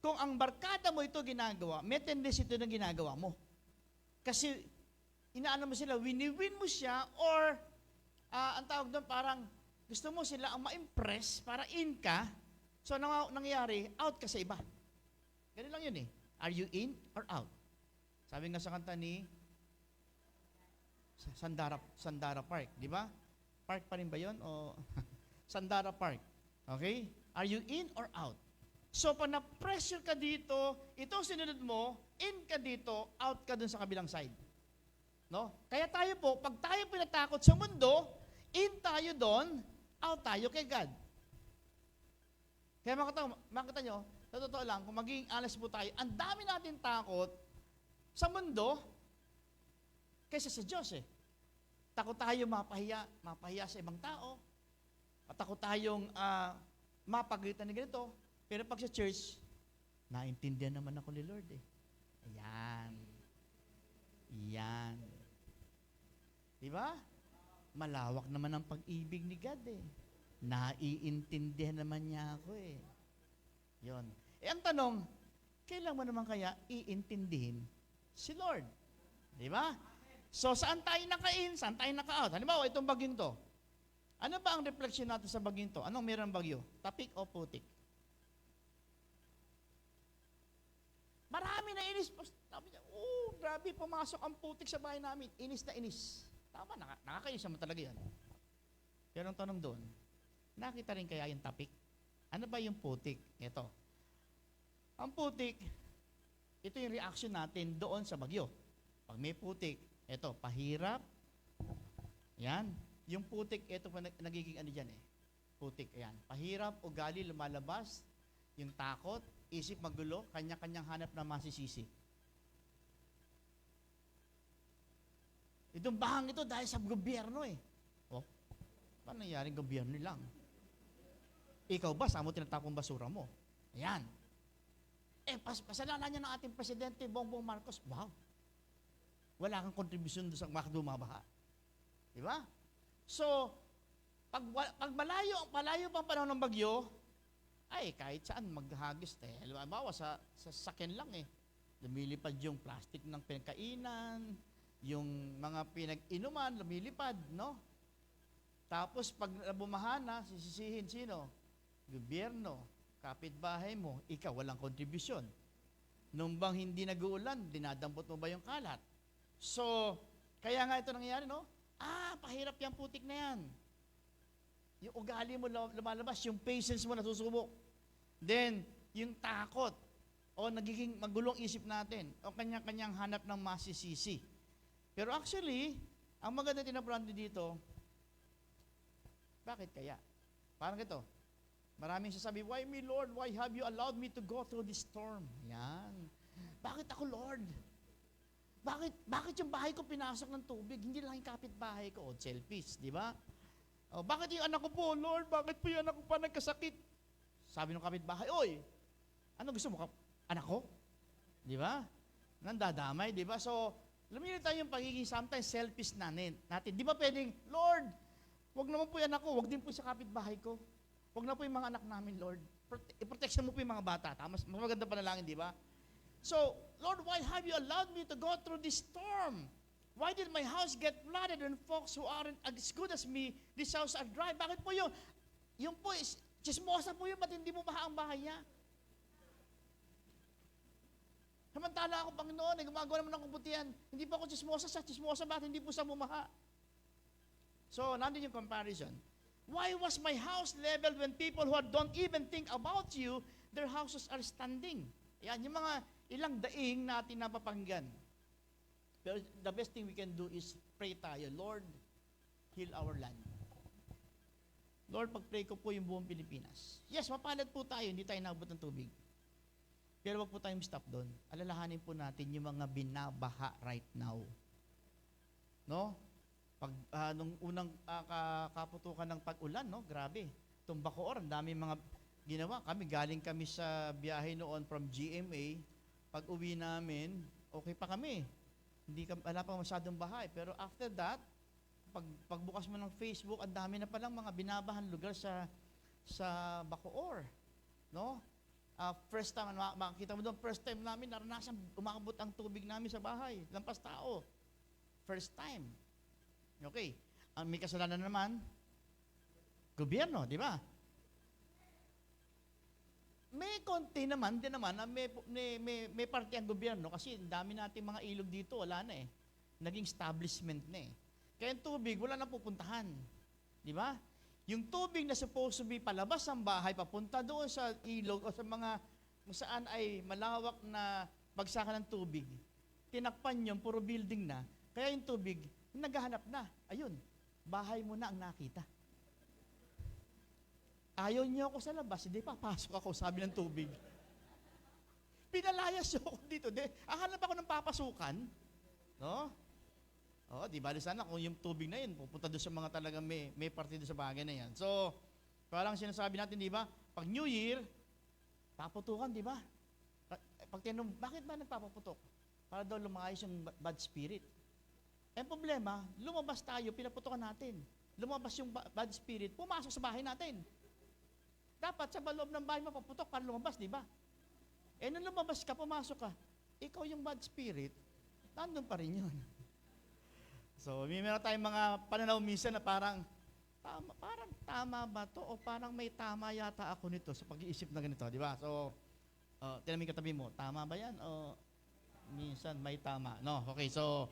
Kung ang barkada mo ito ginagawa, may tendency ito na ginagawa mo. Kasi, inaano mo sila, wini-win mo siya, or, ang tawag doon, parang gusto mo sila ang ma-impress para in ka, so nangyayari, out ka sa iba. Ganun lang yun eh. Are you in or out? Sabi nga sa kanta ni Sandara Park, di ba? Park pa rin ba yun? O Sandara Park. Okay? Are you in or out? So, pag na-pressure ka dito, ito sinunod mo, in ka dito, out ka dun sa kabilang side. No? Kaya tayo po, pag tayo pinatakot sa mundo, in tayo doon, out tayo kay God. Kaya makita nyo, sa totoo lang, kung maging honest po tayo, ang dami natin takot sa mundo kaysa sa Diyos eh. Takot tayo mapahiya sa ibang tao. Takot tayong mapagalitan ng ganito. Pero pag sa church, naintindihan naman ako ni Lord eh. Ayan. Yan. Diba? Malawak naman ang pag-ibig ni God eh. Naiintindihan naman niya ako eh. Yun. Ang tanong, kailan mo naman kaya iintindihin si Lord? Diba? So, saan tayo naka-in? Saan tayo naka-out? Halimbawa, itong bagyong to. Ano ba ang reflection natin sa bagyong to? Anong meron bagyo? Tapik o putik? Marami na inis. Sabi niya, grabe, pumasok ang putik sa bahay namin. Inis na inis. Tama, nakakainis naman talaga yan. Pero ang tanong doon, nakita rin kaya yung tapik? Ano ba yung putik? Ito. Ang putik, ito yung reaction natin doon sa bagyo. Pag may putik, ito, pahirap. Yan. Yung putik, ito pa nagiging ano dyan eh. Putik, ayan. Pahirap, ugali, lumalabas. Yung takot, isip magulo, kanya-kanyang hanap na masisisi. Itong bahang ito dahil sa gobyerno eh. Oh, paano nangyaring gobyerno lang? Ikaw ba, saan mo tinatapong basura mo? Ayan. Pasalanan niya ng ating Presidente Bongbong Marcos. Wow. Wala kang kontribusyon doon sa dumabaha. Di ba? So, pag malayo pang panahon ng bagyo, ay kahit saan maghagis. Halimbawa, sa sakin lang eh. Lumilipad yung plastic ng pinagkainan, yung mga pinag-inuman, lumilipad, no? Tapos, pag bumaha na, sisisihin sino? Gobyerno, kapitbahay mo, ikaw walang kontribusyon. Nung bang hindi nag-uulan, dinadampot mo ba yung kalat? So, kaya nga ito nangyayari, no? Pahirap yung putik na yan. Yung ugali mo lumalabas, yung patience mo nasusubok. Then, yung takot, o nagiging magulong isip natin, o kanya-kanyang hanap ng masisisi. Pero actually, ang maganda tinaprante dito, bakit kaya? Parang ito, maraming sasabi, why me, Lord? Why have you allowed me to go through this storm? Yan. Bakit ako, Lord? Bakit yung bahay ko pinasok ng tubig? Hindi lang yung kapitbahay ko. O, selfish, di ba? O, bakit yung anak ko po, Lord? Bakit po yung anak ko pa nagkasakit? Sabi ng kapitbahay, oy, ano gusto mo? Anak ko? Di ba? Nandadamay, di ba? So, lumilin tayo yung pagiging sometimes selfish natin. Di ba pwedeng, Lord, wag naman po yung anak ko, wag din po sa kapitbahay ko. Wag na po yung mga anak namin, Lord. I-protection mo po yung mga bata. Mas maganda pa na lang, di ba? So, Lord, why have you allowed me to go through this storm? Why did my house get flooded and folks who aren't as good as me, this house are dry? Bakit po yung po, chismosa po yun, ba't hindi mo baha ang bahay niya? Samantala ako, Panginoon, gumagawa naman ng kabutihan. Hindi po ako chismosa, bakit hindi po sa bumaha? So, nandun yung comparison. Why was my house leveled when people who don't even think about you, their houses are standing? Yan, yung mga ilang daing natin napapanggan. Pero the best thing we can do is pray tayo, Lord, heal our land. Lord, pag-pray ko po yung buong Pilipinas. Yes, mapalad po tayo, hindi tayo nabot ng tubig. Pero wag po tayong stop doon. Alalahanin po natin yung mga binabaha right now. No? Nung unang kaputukan ng pag-ulan, no? Grabe. Itong Bacoor, ang dami mga ginawa. Galing kami sa biyahe noon from GMA. Pag uwi namin, okay pa kami. Wala pa masyadong bahay. Pero after that, pagbukas mo ng Facebook, ang dami na palang mga binabahan lugar sa Bacoor. No? First time, makikita mo doon, first time namin, naranasan, umakabot ang tubig namin sa bahay. Lampas tao. First time. Okay. Ang may kasalanan naman, gobyerno, di ba? May konti naman, na may parte ang gobyerno kasi dami nating mga ilog dito, wala na eh. Naging establishment na eh. Kaya yung tubig, wala na pupuntahan. Di ba? Yung tubig na supposed to be palabas ng bahay, papunta doon sa ilog o sa mga kung saan ay malawak na bagsakan ng tubig, tinakpan yun, puro building na, kaya yung tubig, naghahanap na. Ayun, bahay mo na ang nakita. Ayaw niyo ako sa labas, hindi papasok ako, sabi ng tubig. Pinalayas niyo ako dito. Hanap ako ng papasukan. No? Di ba sana kung yung tubig na yun, pupunta doon sa mga talagang may partido sa bagay na yan. So, parang sinasabi natin, di ba? Pag New Year, paputukan, di ba? Pag tinanong, bakit ba nagpapaputok? Para daw lumayas yung bad spirit. Ang problema, lumabas tayo, pinaputokan natin. Lumabas yung bad spirit, pumasok sa bahay natin. Dapat sa loob ng bahay mapaputok para lumabas, di ba? Nung lumabas ka, pumasok ka, ikaw yung bad spirit, nandun pa rin yun. So, meron tayong mga pananaw minsan na parang tama ba to? O parang may tama yata ako nito sa pag-iisip na ganito, di ba? So, tinaming katabi mo, tama ba yan? O minsan may tama. No, okay, so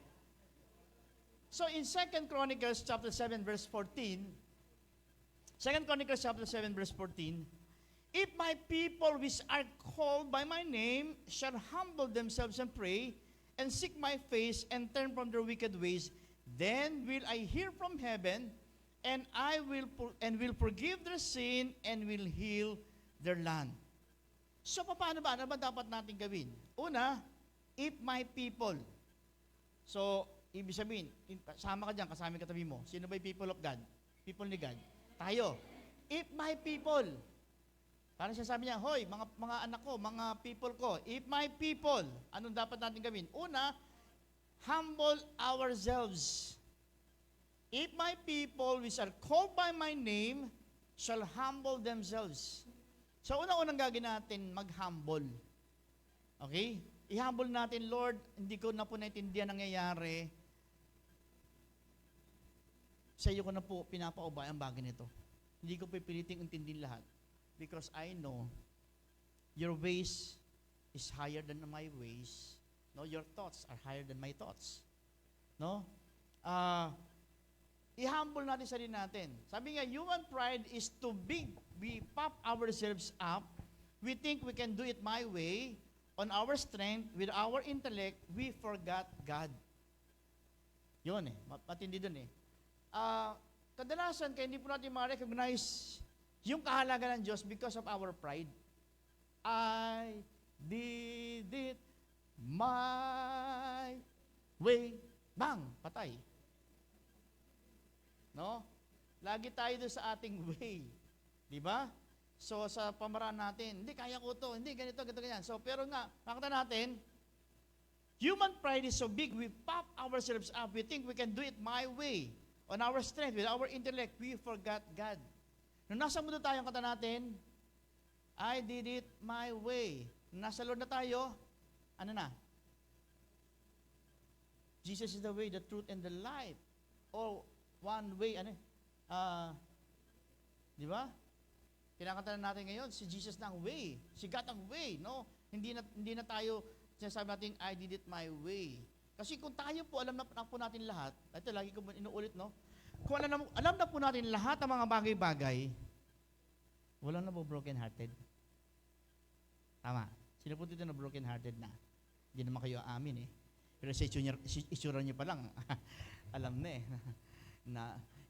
in 2 Chronicles chapter 7 verse 14, 2 Chronicles chapter 7 verse 14, if my people which are called by my name shall humble themselves and pray and seek my face and turn from their wicked ways, then will I hear from heaven and I will forgive their sin and will heal their land. So, paano ba? Ano ba dapat natin gawin? Una, if my people. So, ibig sabihin, sama ka dyan, kasama yung katabi mo. Sino ba yung people of God? People ni God. Tayo. If my people. Parang siya sabi niya, hoy, mga anak ko, mga people ko, if my people, anong dapat natin gawin? Una, humble ourselves. If my people which are called by my name shall humble themselves. So, unang-unang gagawin natin, mag-humble. Okay? I-humble natin, Lord, hindi ko na po naintindihan nangyayari. Sa iyo ko na po pinapaubay ang bagay nito. Hindi ko pipiliting intindihin lahat. Because I know your ways is higher than my ways. No, your thoughts are higher than my thoughts. No? I-humble natin sarili natin. Sabi nga, human pride is too big. We pop ourselves up. We think we can do it my way, on our strength, with our intellect, we forgot God. Yun matindi dun kadalasan kaya hindi po natin ma-recognize yung kahalagan ng Diyos because of our pride. I did it my way. Bang! Patay. No? Lagi tayo doon sa ating way. Di ba? So, sa pamaraan natin, hindi, kaya ko to, hindi, ganito, ganyan. So, pero nga, nakita natin, human pride is so big, we pop ourselves up, we think we can do it my way. On our strength, with our intellect, we forgot God. Nung nasa mundo tayo, ang kata natin, I did it my way. Nung nasa Lord na tayo, ano na? Jesus is the way, the truth, and the life. Or one way, di ba? Kinakanta na natin ngayon, si Jesus na ang way. Si God ang way, no? Hindi na tayo, sinasabi natin, I did it my way. Kasi kung tayo po, alam na po natin lahat, ito lagi ko inuulit, no? Kung alam na po natin lahat ng mga bagay-bagay, wala na po broken-hearted. Tama. Sino po dito na broken-hearted na? Hindi naman kayo amin Pero sa itsura niyo pa lang, alam na na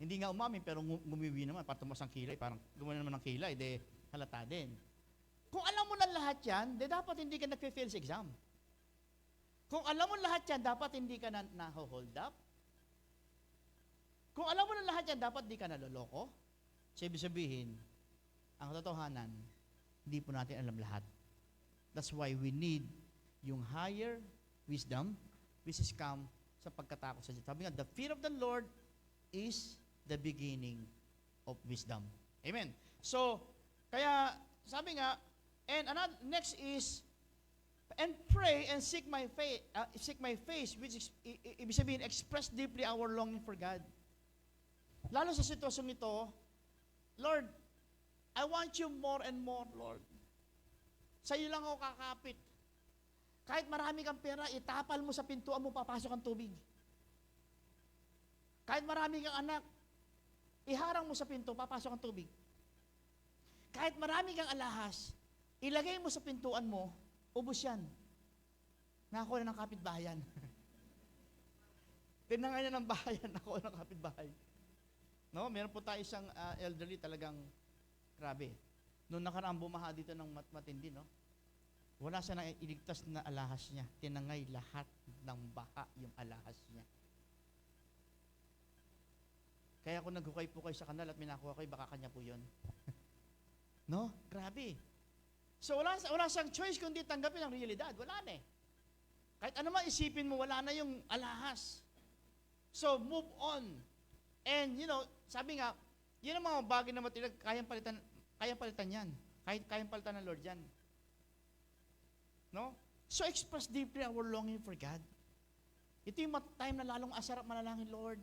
hindi nga umamin, pero gumiwi naman, para tumas ang kilay, parang gumana naman ng kilay, halata din. Kung alam mo na lahat yan, dapat hindi ka nag-fail sa exam. Kung alam mo lahat yan, dapat hindi ka na-hold up. Kung alam mo na lahat yan, dapat hindi ka naloloko. So, ibig sabihin, ang katotohanan, hindi po natin alam lahat. That's why we need yung higher wisdom, which is come sa pagkatakot sa Diyos. Sabi nga, the fear of the Lord is the beginning of wisdom. Amen. So, kaya, sabi nga, and another, next is, and pray and seek my face, which is, ibig sabihin, express deeply our longing for God. Lalo sa sitwasyong ito, Lord, I want you more and more, Lord. Sa iyo lang ako kakapit. Kahit marami kang pera, itapal mo sa pintuan mo, papasok ang tubig. Kahit marami kang anak, iharang mo sa pinto, papasok ang tubig. Kahit marami kang alahas, ilagay mo sa pintuan mo, ubos yan. Nakakuha na ng kapitbahayan. Tinangay na ng bahayan, nakakuha ng kapitbahay. No, meron po tayo isang elderly talagang grabe. Noong nakaraang bumaha dito ng matindi, no? Wala siya na iligtas na alahas niya. Tinangay lahat ng baha yung alahas niya. Kaya kung naghukay po kayo sa kanal at minakuha kayo, baka kanya po yun. No? Grabe. So wala siyang choice kundi tanggapin ang realidad. Wala na Kahit ano man isipin mo, wala na yung alahas. So move on. And sabi nga, yun ang mga bagay na matilag, kayang palitan yan. Kayang palitan ng Lord yan. No? So express deeply our longing for God. Ito yung time na lalong asarap manalangin, Lord.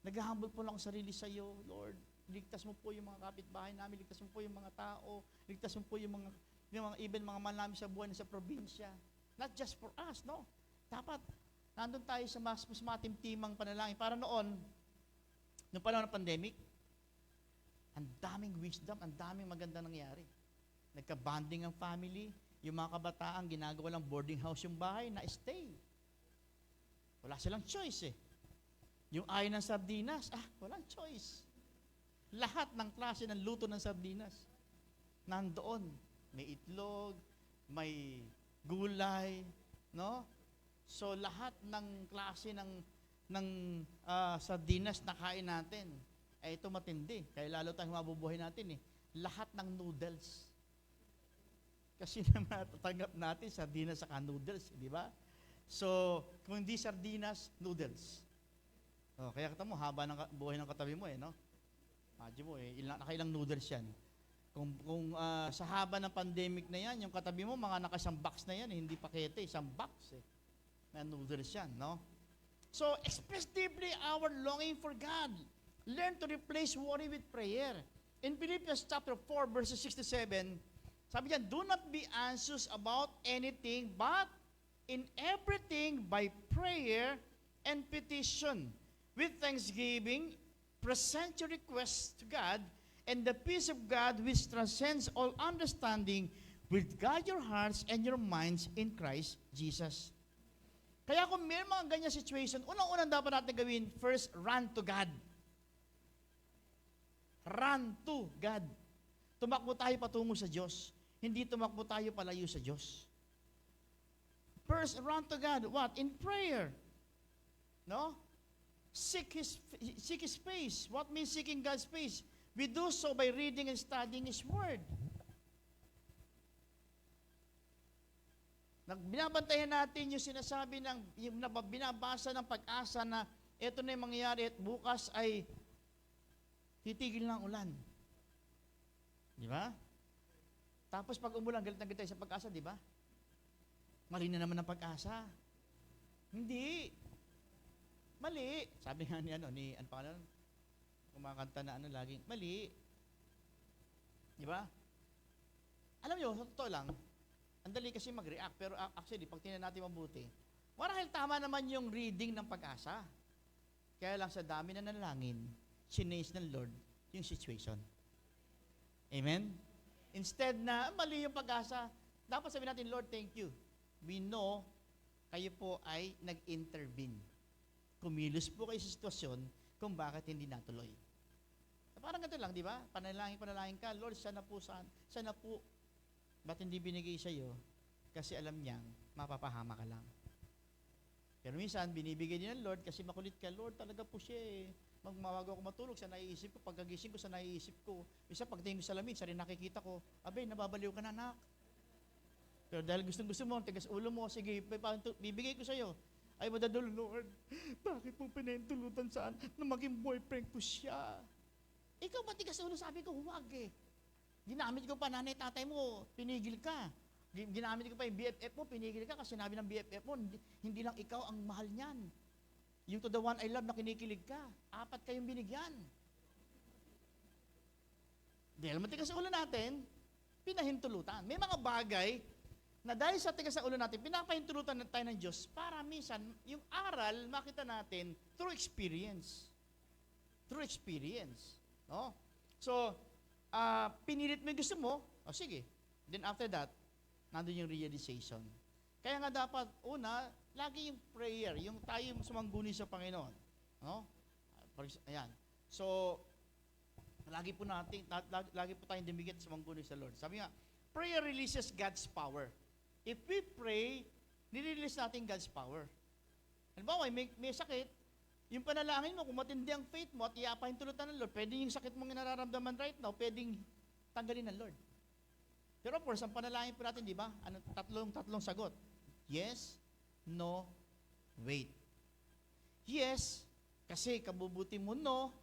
Nag-humble po lang ang sarili sa iyo, Lord. Ligtas mo po yung mga kapitbahay namin, ligtas mo po yung mga tao, ligtas mo po yung mga even mga man namin sa buhay na sa probinsya. Not just for us, no? Dapat, nandun tayo sa mas matimtimang panalangin. Para noong panahon ng pandemic, ang daming wisdom, ang daming maganda nangyari. Nagka-bonding ang family, yung mga kabataan, ginagawa lang boarding house yung bahay, na-stay. Wala silang choice Yung ayaw ng sardinas, walang choice. Lahat ng klase ng luto ng sardinas. nandoon. May itlog, may gulay, no? So lahat ng klase ng sardinas na kain natin, ay ito matindi. Kaya lalo tayong mabubuhay natin eh. Lahat ng noodles. Kasi naman natatanggap natin sardinas saka noodles, di ba? So, kung hindi sardinas, noodles. Kaya kita mo, haba ng buhay ng katabi mo eh, no? Imagine mo eh, nakailang noodles yan. Kung sa haba ng pandemic na yan, yung katabi mo, mga nakasang box na yan, eh, hindi pakete, isang box eh. Na noodles yan, no? So, express deeply our longing for God. Learn to replace worry with prayer. In Philippians chapter 4, verses 6 to 7, sabi niya, do not be anxious about anything, but in everything by prayer and petition, with thanksgiving, present your requests to God, and the peace of God which transcends all understanding will guide your hearts and your minds in Christ Jesus. Kaya kung may mga ganyan situation, unang-unang dapat natin gawin, first, run to God. Run to God. Tumakbo tayo patungo sa Diyos. Hindi tumakbo tayo palayo sa Diyos. First, run to God. What? In prayer. No? Seek His face. What means seeking God's face? We do so by reading and studying His Word. Binabantayan natin yung sinasabi yung binabasa ng pag-asa na ito na yung mangyayari at bukas ay titigil ng ulan. Di ba? Tapos pag umulan, galit na galit tayo sa pag-asa, di ba? Mali na naman ang pag-asa. Hindi. Mali. Sabi nga ni ano pa kumakanta na laging, mali. Di ba? Alam nyo, sa totoo lang, ang dali kasi mag-react, pero actually, pag tingnan natin mabuti, marahil tama naman yung reading ng pag-asa. Kaya lang sa dami na nanalangin, chinase ng Lord yung situation. Amen? Instead na mali yung pag-asa, dapat sabihin natin, Lord, thank you. We know kayo po ay nag-intervene. Kumilos po kayo sa sitwasyon kung bakit hindi natuloy. Parang ganito lang, di ba? Panalangin ka, Lord, sana po, ba't hindi binigay sa'yo? Kasi alam niyang, mapapahama ka lang. Pero minsan, binibigay din ng Lord kasi makulit ka, Lord, talaga po siya eh. Magmawago ako matulog, sa naiisip ko, pagkagising ko, sa naiisip ko. Minsan, pagtingin ko sa lamin, sa rin nakikita ko, abay, nababaliw ka na, anak. Pero dahil gusto mo, tigas ulo mo, sige, bibigay ko sa'yo. Ay, madadalo, Lord, bakit mo pinahintulutan saan na maging boyfriend ko siya? Ikaw ba tigas ulo? Sabi ko, huwag eh. Ginamit ko pa, nanay, tatay mo, pinigil ka. Ginamit ko pa yung BFF mo, pinigil ka kasi sinabi ng BFF mo, hindi lang ikaw ang mahal niyan. Yung to the one I love na kinikilig ka, 4 kayong binigyan. Dahil matigas sa ulo natin, pinahintulutan. May mga bagay na dahil sa tigas sa ulo natin, pinapahintulutan na tayo ng Diyos para minsan, yung aral, makita natin through experience. Through experience. No? So, pinilit mo yung gusto mo, sige. Then after that, nandun yung realization. Kaya nga dapat, una, lagi yung prayer, yung tayo sumangguni sa Panginoon. No? Ayan. So, lagi po tayong dumikit sumangguni sa Lord. Sabi nga, prayer releases God's power. If we pray, nirelease natin God's power. Halimbawa, may sakit, yung panalangin mo, kung matindi ang faith mo at iapahintulutan ng Lord, pwede yung sakit mong nararamdaman right now, pwedeng tanggalin ng Lord. Pero of course, ang panalangin po natin, di ba? Tatlong sagot. Yes, no, wait. Yes, kasi kabubuti mo, no,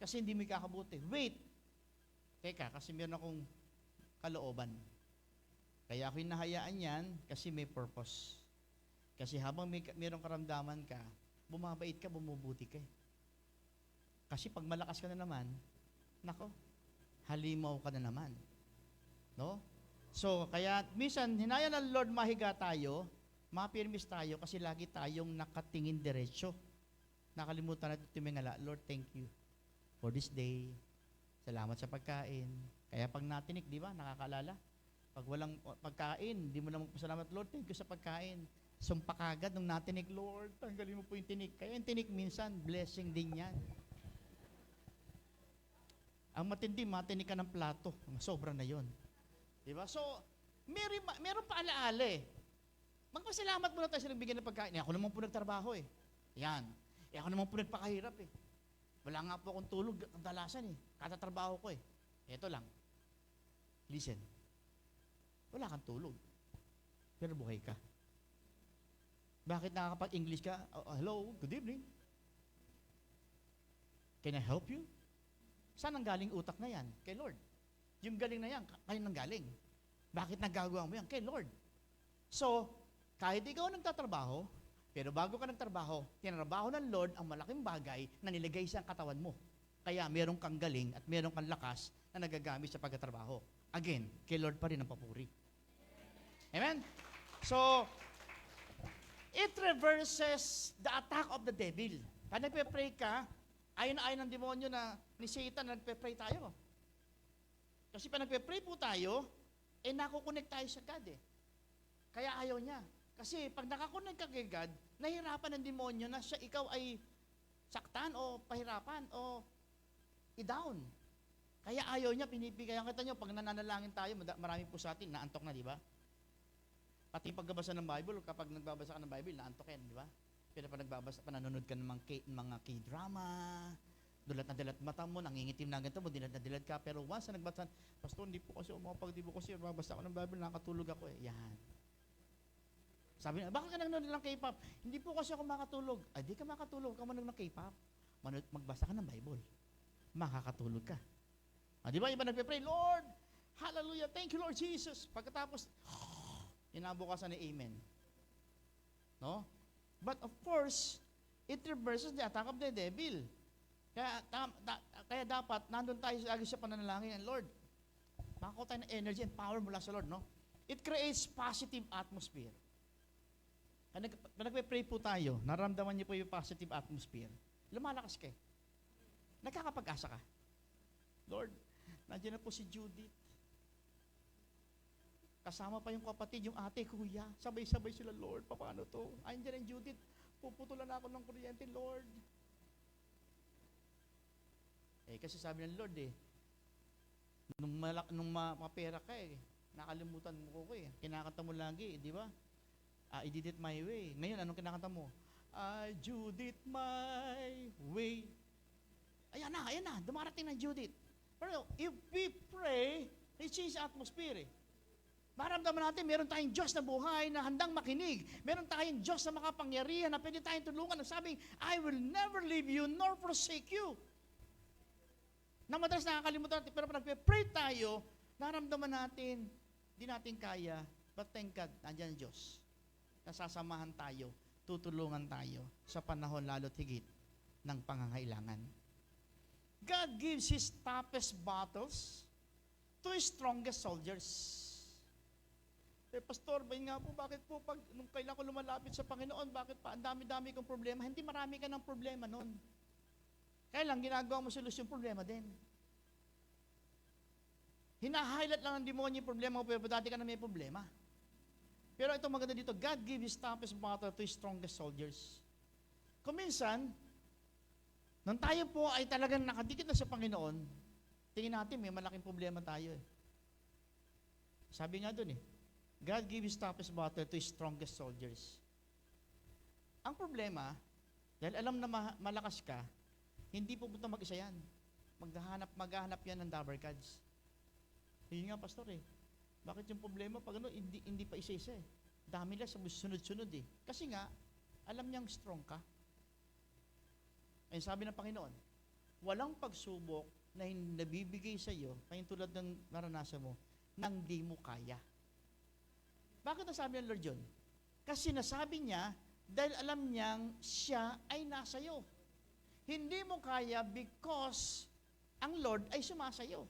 kasi hindi mo kakabuti. Wait. Teka, kasi meron akong kalooban. Kaya ako hinahayaan yan kasi may purpose. Kasi habang mayroong karamdaman ka, bumabait ka, bumubuti ka. Kasi pag malakas ka na naman, nako, halimaw ka na naman. No? So, kaya minsan, hinaya ng Lord mahiga tayo, mapirmis tayo kasi lagi tayong nakatingin diretsyo. Nakalimutan natin tumingala, Lord, thank you for this day. Salamat sa pagkain. Kaya pag natinik, di ba, nakakaalala? Pag walang pagkain, di mo na magpasalamat, Lord, thank you sa pagkain. Sumpa kagad nung natinik, Lord, tanggalin mo po yung tinik. Kaya yung tinik minsan, blessing din yan. Ang matindi, matinik ka ng plato. Sobra na yon. Di ba? So, meron pa alaala eh. Magpasalamat muna tayo sa nagbigay ng pagkain. Ako naman po nagtrabaho eh. Yan. Ako naman po nagpakahirap eh. Wala nga po akong tulog kadalasan eh. Katatrabaho ko eh. Ito lang. Listen. Wala kang tulog. Pero buhay ka. Bakit nakakapag-English ka? Hello, good evening. Can I help you? Saan ang galing utak na yan? Kay Lord. Yung galing na yan, kayo nang galing. Bakit nagagawa mo yan? Kay Lord. So, kahit ikaw nagtatrabaho, pero bago ka nagtrabaho, tinrabaho ng Lord ang malaking bagay na nilagay sa katawan mo. Kaya meron kang galing at meron kang lakas na nagagamit sa pagtatrabaho. Again, kay Lord pa rin ang papuri. Amen? So, it reverses the attack of the devil. Pag nagpe-pray ka, ayon na ayon ng demonyo na ni Satan, nagpe-pray tayo. Kasi pag nagpe-pray po tayo, nakukunik tayo sa God eh. Kaya ayaw niya. Kasi pag nakakunik ka kay God, nahirapan ng demonyo na ikaw ay saktan o pahirapan o i-down. Kaya ayaw niya, pinipigay. Kita nyo, pag nananalangin tayo, marami po sa atin, naantok na, di ba? Pati pagbabasa ng Bible, kapag nagbabasa ka ng Bible, naantok yan, di ba? Pero pag nanonood ka ng mga K-drama, dulat na dilat mata mo, nangingitim na ganito mo, dilat na dilat ka, pero once na nagbasa, Pastor, hindi po kasi umapag, di po kasi babasa ako ng Bible, nakatulog ako eh. Yan. Sabi na, bakit ka nanonood ng K-pop? Hindi po kasi ako makatulog. Ay, di ka makatulog, ka manood ng K-pop. Magbasa ka ng Bible. Makakatulog ka. Di ba, iba nagpe-pray, Lord, hallelujah, thank you Lord Jesus. Pagkatapos, inabukasan ni Amen. No? But of course, it reverses the attack of the devil. Kaya dapat, nandun tayo lagi sa pananalangin, Lord, makakuha tayo ng energy and power mula sa Lord, no? It creates positive atmosphere. Pag nagpe-pray po tayo, naramdaman niyo po yung positive atmosphere, lumalakas kayo. Nagkakapag-asa ka. Lord, nandiyan na po si Judith. Kasama pa yung kapatid, yung ate, kuya. Sabay-sabay sila, Lord, paano to? Ayun dyan ang Judith, puputulan ako ng kuryente, Lord. Kasi sabi ng Lord nung mapera ka nakalimutan mo ko kinakanta mo lagi, di ba? I did it my way. Ngayon, anong kinakanta mo? I did it my way. Ayan na, dumarating na Judith. Pero if we pray, it changes atmosphere Maramdaman natin, meron tayong Diyos na buhay na handang makinig. Meron tayong Diyos na makapangyarihan na pwede tayong tulungan na sabing, I will never leave you nor forsake you. Na madalas nakakalimutan natin, pero pag nagpe-pray tayo, naramdaman natin, di natin kaya, but thank God, nandiyan ang Diyos. Nasasamahan tayo, tutulungan tayo sa panahon lalo't higit ng pangangailangan. God gives His toughest battles to His strongest soldiers. Pastor, bayin nga po, bakit po pag nung kailan ko lumalapit sa Panginoon, bakit pa ang dami-dami kong problema? Hindi marami ka ng problema noon. Kaya lang, ginagawa mo solusyon problema din. Hina-highlight lang ng demonyo yung problema mo, pero dati ka na may problema. Pero ito maganda dito, God gives His toughest battle to His strongest soldiers. Kung minsan, nung tayo po ay talagang nakadikit na sa Panginoon, tingin natin may malaking problema tayo Sabi nga dun God gives His toughest battle to His strongest soldiers. Ang problema, dahil alam na malakas ka, hindi pupunta mag-isa yan. Maghahanap yan ng dabber cards. Yun nga, Pastor Bakit yung problema pag hindi pa isa-isa Dami lang sa sunod-sunod Kasi nga, alam niyang strong ka. Ay sabi ng Panginoon, walang pagsubok na nabibigay sa iyo, kayong tulad ng naranasan mo, nang di mo kaya. Bakit nasabi ng Lord yun? Kasi nasabi niya, dahil alam niyang siya ay nasa iyo. Hindi mo kaya because ang Lord ay sumasayo.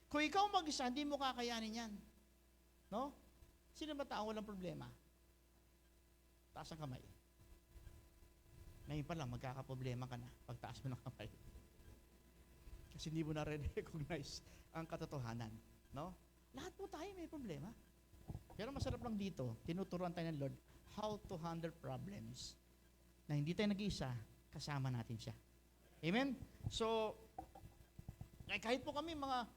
Kung ikaw mag-isa, hindi mo kakayanin yan. No? Sino ba tao walang problema? Taas ang kamay. Ngayon pa lang, magkakaproblema ka na pagtaas mo ng kamay. Kasi hindi mo na-recognize ang katotohanan. No? Lahat po tayo may problema. Pero masarap lang dito, tinuturuan tayo ng Lord how to handle problems. Na hindi tayo nag-iisa, kasama natin siya. Amen? So, Kahit po kami mga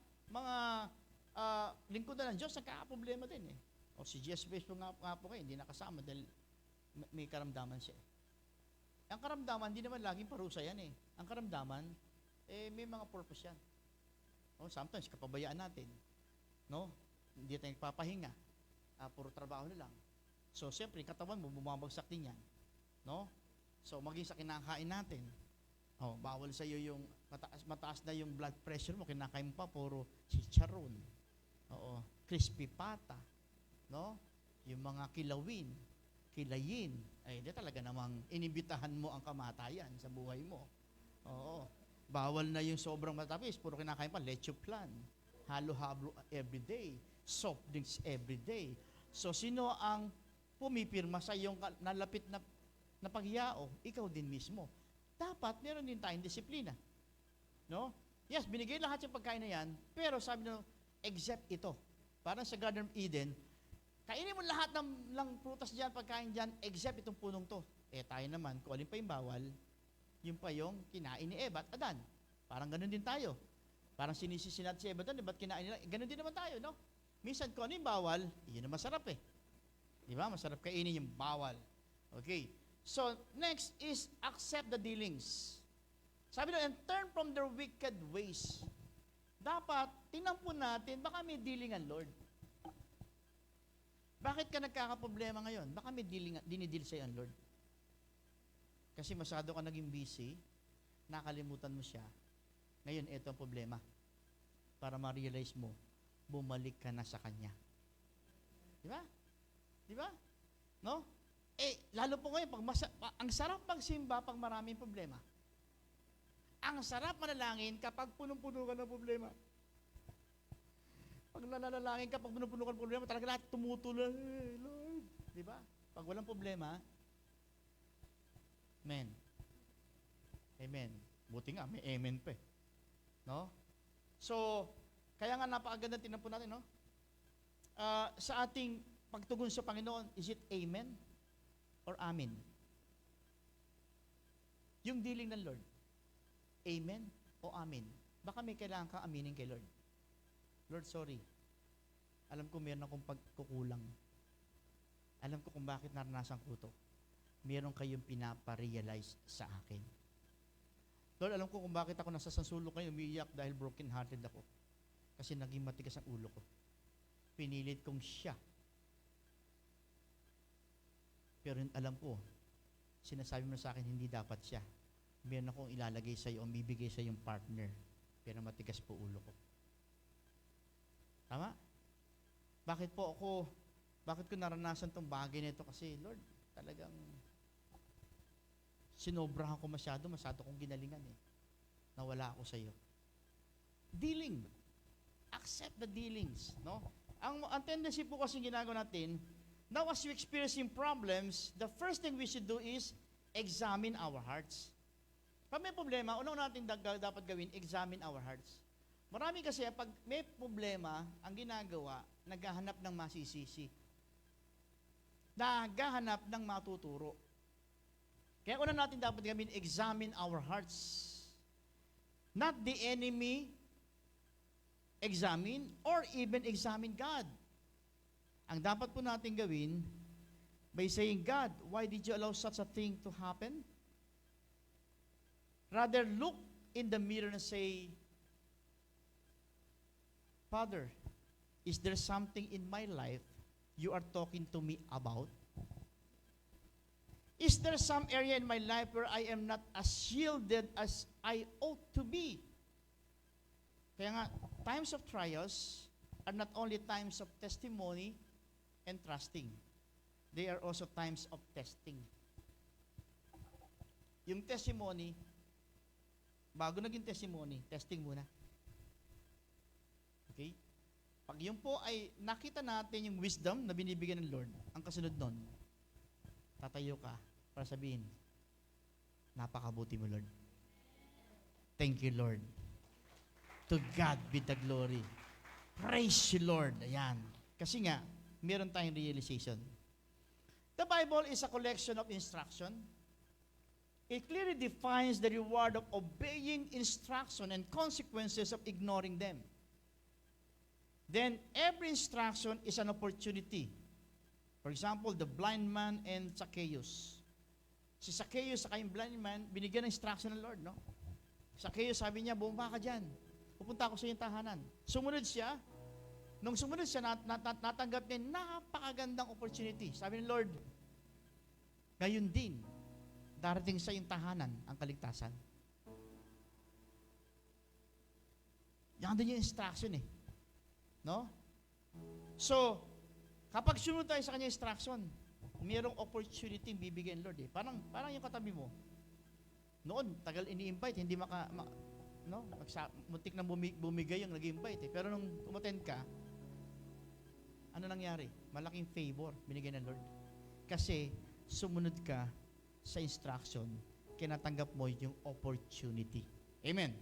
lingkudan ng Diyos, nagkakaproblema din eh. O si Jesus Christ po nga po kayo, hindi nakasama dahil may karamdaman siya. Ang karamdaman, hindi naman laging parusa yan eh. Ang karamdaman, may mga purpose yan. O, sometimes, kapabayaan natin. No? Hindi tayo nagpapahinga. Puro trabaho na lang. So, siyempre, katawan mo, bumabagsak din yan. No? So, maging sa kinakain natin. Bawal sa iyo yung mataas na yung blood pressure mo, kinakain mo pa, puro chicharon. Crispy pata. No? Yung mga kilawin, kilayin, ay di talaga namang inibitahan mo ang kamatayan sa buhay mo. Bawal na yung sobrang matapis, puro kinakain pa, leche plan, halo-halo everyday, soft drinks everyday. So, sino ang pumipirma sa iyong nalapit na paghiyao? Ikaw din mismo. Dapat meron din tayong disiplina. No? Yes, binigay lahat yung pagkain na yan, pero sabi nyo, except ito. Parang sa Garden of Eden, kainin mo lahat ng prutas dyan, pagkain dyan, except itong punong to. Tayo naman, kung alin pa yung bawal, yung pa yung kinain ni Eva at Adan. Parang ganun din tayo. Parang sinisisi natin si Eva doon, ba't kinain nila? Ganun din naman tayo, no? Minsan, kung ano yung bawal, yun ang masarap eh. Di ba? Masarap kainin yung bawal. Okay. So, next is accept the dealings. Sabi doon, and turn from their wicked ways. Dapat, tingnan po natin, baka may dealing ang Lord. Bakit ka nagkakaproblema ngayon? Baka may dinideal sa'yo ang Lord. Kasi masyado ka naging busy, nakalimutan mo siya. Ngayon, ito ang problema. Para ma-realize mo, bumalik ka na sa Kanya. Di ba? Di ba? No? Lalo po ngayon, ang sarap magsimba pag maraming problema. Ang sarap manalangin kapag punong-puno ka ng problema. Pag nanalangin ka, pag punong-puno ka ng problema, talaga lahat tumutulong. Hey, Lord. Di ba? Pag walang problema, amen. Amen. Buti nga, may amen pa eh. No? So, kaya nga napakaganda, tingnan po natin, no? Sa ating pagtugon sa Panginoon, is it amen or amin? Yung dealing ng Lord, amen o amin? Baka may kailangan kang aminin kay Lord. Lord, sorry. Alam ko meron akong pagkukulang. Alam ko kung bakit naranasan ko ito. Meron kayong pinaparealize sa akin. Lord, alam ko kung bakit ako nasa sansulok ngayon, umiiyak dahil broken-hearted ako. Kasi naging matigas ang ulo ko. Pinilit kong siya. Pero alam ko, sinasabi mo sa akin, hindi dapat siya. Meron akong ilalagay sa iyo o bibigay sa yung partner. Pero matigas po ulo ko. Tama? Bakit ko naranasan tong bagay na ito? Kasi, Lord, talagang sinobrahan ko masyado kong ginalingan eh. Nawala ako sa iyo. Dealing. Accept the dealings, no? Ang tendency po kasi ginagawa natin, now as we experiencing problems, the first thing we should do is examine our hearts. Pag may problema, unang natin dapat gawin, examine our hearts. Marami kasi, pag may problema, ang ginagawa, naghahanap ng masisisi. Naghahanap ng matuturo. Kaya unang natin dapat gawin, examine our hearts. Not the enemy, examine, or even examine God. Ang dapat po natin gawin, by saying, God, why did you allow such a thing to happen? Rather, look in the mirror and say, Father, is there something in my life you are talking to me about? Is there some area in my life where I am not as shielded as I ought to be? Kaya nga, times of trials are not only times of testimony and trusting. They are also times of testing. Yung testimony, bago naging testimony, testing muna. Okay? Pag yun po ay nakita natin yung wisdom na binibigyan ng Lord, ang kasunod nun, tatayo ka para sabihin, napakabuti mo, Lord. Thank you, Lord. To God be the glory. Praise you, Lord. Ayan. Kasi nga, meron tayong realization. The Bible is a collection of instruction. It clearly defines the reward of obeying instruction and consequences of ignoring them. Then every instruction is an opportunity. For example, the blind man and Zacchaeus. Si Zacchaeus sa yung blind man, binigyan ng instruction ng Lord, no? Zacchaeus, sabi niya, bumaba ka dyan. Pupunta ako sa iyong tahanan. Sumunod siya. Nung sumunod siya, natanggap niya napakagandang opportunity. Sabi ng Lord, gayon din, darating sa iyong tahanan ang kaligtasan. Yan din yung instruction eh. No? So, kapag sumunod tayo sa kanya instruction, mayroong opportunity bibigyan Lord eh. Parang yung katabi mo. Noon, tagal ini-invite, hindi muntik na bumigay yung nag-invite eh. Pero nung umattend ka, ano nangyari? Malaking favor binigay ng Lord. Kasi sumunod ka sa instruction, kinatanggap mo yung opportunity. Amen.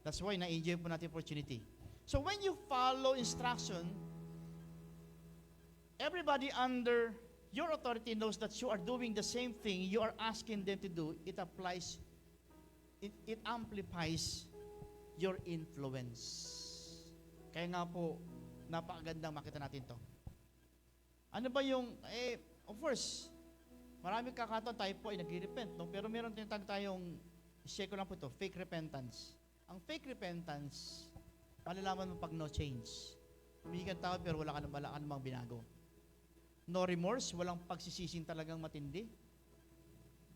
That's why na-enjoy po natin opportunity. So when you follow instruction, everybody under your authority knows that you are doing the same thing you are asking them to do. It applies, it amplifies your influence. Kaya nga po, napakagandang makita natin to. Ano ba yung, of course, maraming kakataon tayo po ay nag-repent, no? Pero meron tinatag tayong, share ko lang po ito, fake repentance. Ang fake repentance, malalaman mo pag no change. Humingi kang tawad pero wala ka namang binago. No remorse, walang pagsisising talagang matindi.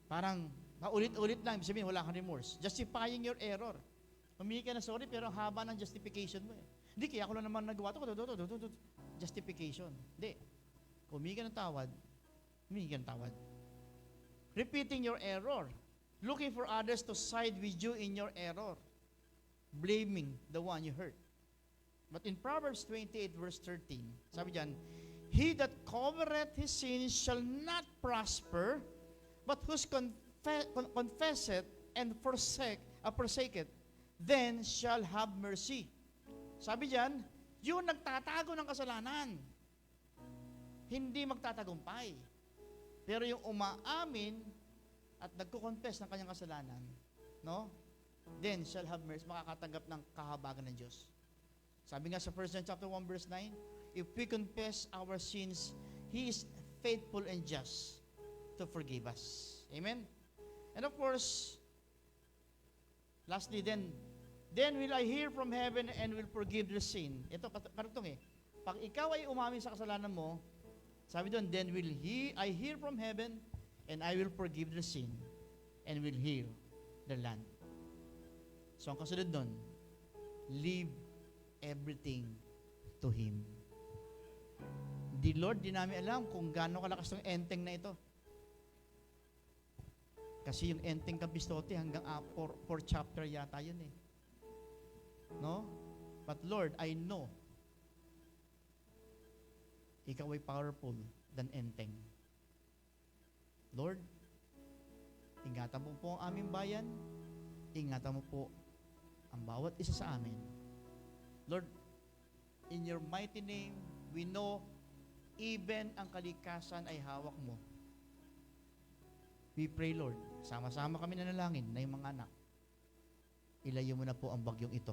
Parang, paulit-ulit lang, ibig sabihin wala kang remorse. Justifying your error. Humingi ka na sorry pero ang haba ng justification mo eh. Hindi, kaya ako lang naman nagawa ito. Justification. Hindi. Humingi ka ng tawad, humingi ka ng tawad. Repeating your error. Looking for others to side with you in your error. Blaming the one you hurt. But in Proverbs 28 verse 13, sabi diyan, he that covereth his sins shall not prosper, but whose confesseth and forsaketh, then shall have mercy. Sabi diyan, yung nagtatago ng kasalanan, hindi magtatagumpay. Pero yung umaamin at nagko-confess ng kanyang kasalanan, no? Then shall have mercy, makakatanggap ng kahabagan ng Diyos. Sabi nga sa 1 John chapter 1 verse 9, if we confess our sins, He is faithful and just to forgive us. Amen? And of course, lastly then will I hear from heaven and will forgive their sin. Ito, karugtong eh. Pag ikaw ay umamin sa kasalanan mo, sabi doon, then will I hear from heaven and I will forgive their sin and will heal their land. So ang kasunod doon, leave everything to Him. Lord, di namin alam kung gaano kalakas ng enteng na ito. Kasi yung enteng kapistote hanggang 4 chapter yata yun eh. No? But Lord, I know Ikaw ay powerful than enteng. Lord, ingatan mo po ang aming bayan, ingatan mo po ang bawat isa sa amin. Lord, in your mighty name, we know even ang kalikasan ay hawak mo. We pray, Lord, sama-sama kami nanalangin na yung mga anak, ilayo mo na po ang bagyong ito.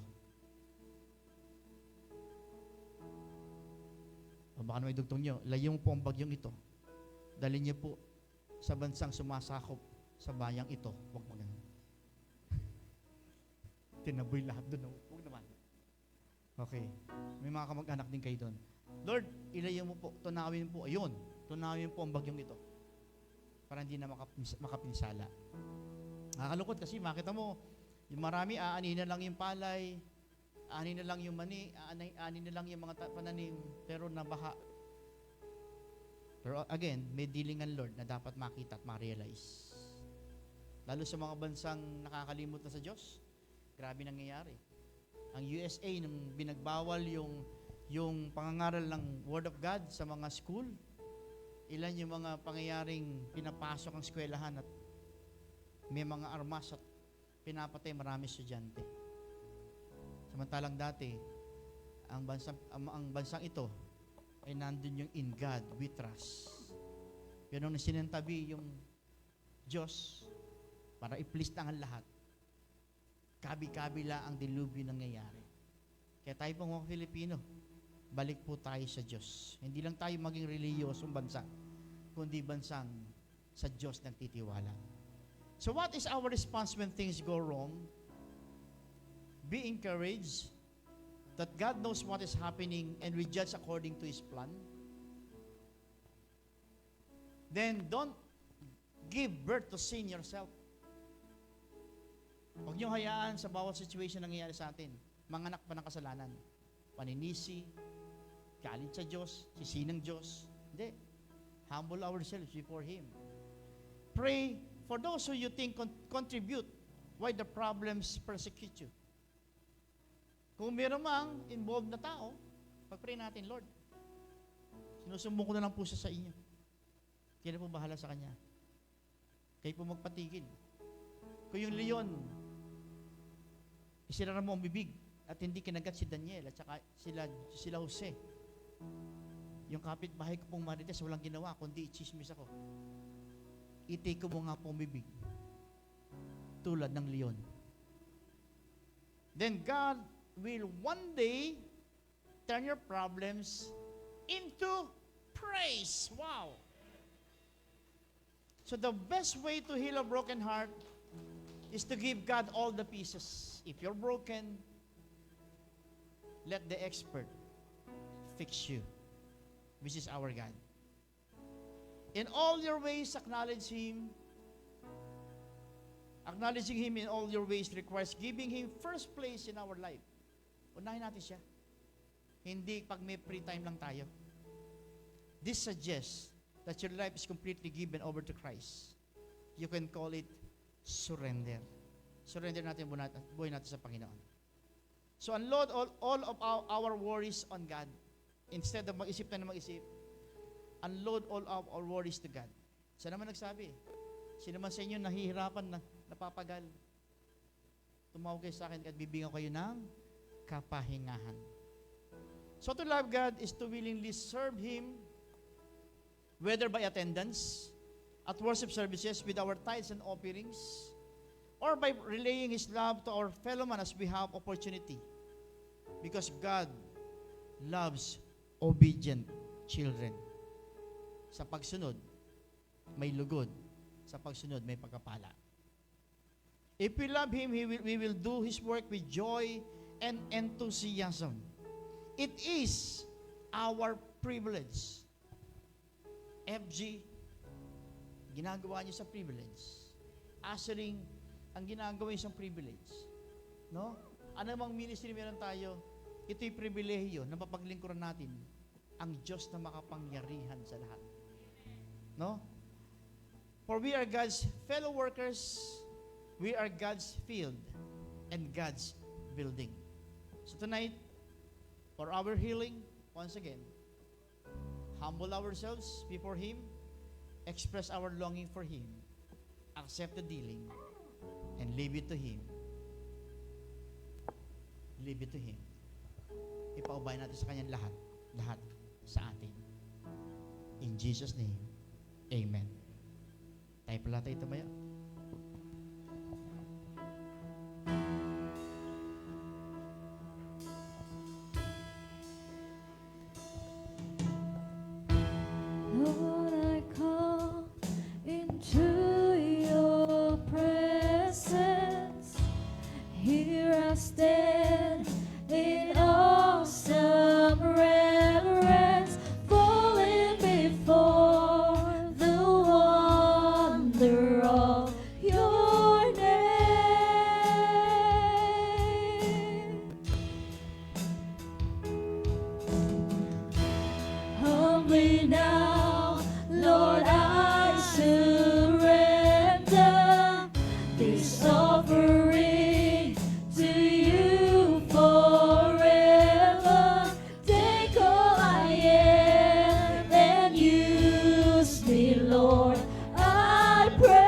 O baka naman idugtong nyo, layo mo po ang bagyong ito. Dalhin niyo po sa bansang sumasakop sa bayang ito. Huwag mo ganun. Tinaboy lahat doon. Huwag naman. Okay. May mga kamag-anak din kayo doon. Lord, ilayo mo po, tunawin po, ayun, tunawin po ang bagyong ito. Para hindi na makapinsala. Nakakalungkot kasi makita mo, yung marami, aanin na lang yung palay, aanin na lang yung mani, aanin na lang yung mga pananim, pero nabaha. Pero again, may dealing ang Lord na dapat makita at ma-realize. Lalo sa mga bansang nakakalimot na sa Diyos, grabe nangyayari. Ang USA, nung binagbawal yung pangangaral ng Word of God sa mga school, ilan yung mga pangyayaring pinapasok ang eskwelahan at may mga armas at pinapatay marami estudyante. Samantalang dati, ang bansang ito ay nandun yung in God we trust. Yun ang sinentabi yung Diyos para i-please lang ang lahat. Kabi-kabila ang dilubyo nangyayari. Kaya tayo pong mga Filipino, balik po tayo sa Diyos. Hindi lang tayo maging reliyosong bansa, kundi bansang sa Diyos nagtitiwala. So what is our response when things go wrong? Be encouraged that God knows what is happening and we judge according to His plan. Then don't give birth to sin yourself. Huwag niyo hayaan sa bawat situation na nangyayari sa atin, manganak pa ng kasalanan. Paninisi, galit sa Diyos, sisi ng Diyos. Hindi. Humble ourselves before Him. Pray for those who you think contribute why the problems persecute you. Kung meron mang involved na tao, pag-pray natin, Lord, sinusumbong ko na lang po siya sa inyo. Kaya na po bahala sa kanya. Kayo po magpatigil. Kung yung leon, isirara mo ang bibig at hindi kinagat si Daniel at saka sila Jose. Yung kapitbahay ko pong Marites, walang ginawa, kundi i-chismis ako. Itake mo nga po ang bibig. Tulad ng leon. Then God will one day turn your problems into praise. Wow! So the best way to heal a broken heart is to give God all the pieces. If you're broken, let the expert fix you, which is our God. In all your ways, acknowledge Him. Acknowledging Him in all your ways requires giving Him first place in our life. Unahin natin siya. Hindi pag may free time lang tayo. This suggests that your life is completely given over to Christ. You can call it surrender. Surrender natin buhay natin sa Panginoon. So unload all of our worries on God. Instead of mag-isip na mag-isip, unload all of our worries to God. Saan naman nagsabi? Sino man sa inyo nahihirapan na napapagal? Tumawag kayo sa akin at bibigyan kayo ng kapahingahan. So to love God is to willingly serve Him, whether by attendance at worship services with our tithes and offerings, or by relaying His love to our fellow man as we have opportunity. Because God loves obedient children. Sa pagsunod, may lugod. Sa pagsunod, may pagkapala. If we love Him, we will do His work with joy and enthusiasm. It is our privilege. FG, ginagawa niyo sa privilege. Ushering, ang ginagawa niyo sa privilege. No? Ano mang ministry meron tayo, ito'y pribilehiyo na mapaglingkuran natin ang Diyos na makapangyarihan sa lahat. No? For we are God's fellow workers, we are God's field and God's building. So tonight, for our healing, once again, humble ourselves before Him, express our longing for Him, accept the dealing, and leave it to Him. Leave it to Him. Ipaubay natin sa Kanya lahat sa atin. In Jesus' name, Amen. Tayo pala tayo tumaya. Lord, I come into your presence. Here I stand in awesome reverence, falling before the wonder of your name. Humbly now, Lord, I surrender this offering to you forever. Take all I am and use me, Lord, I pray.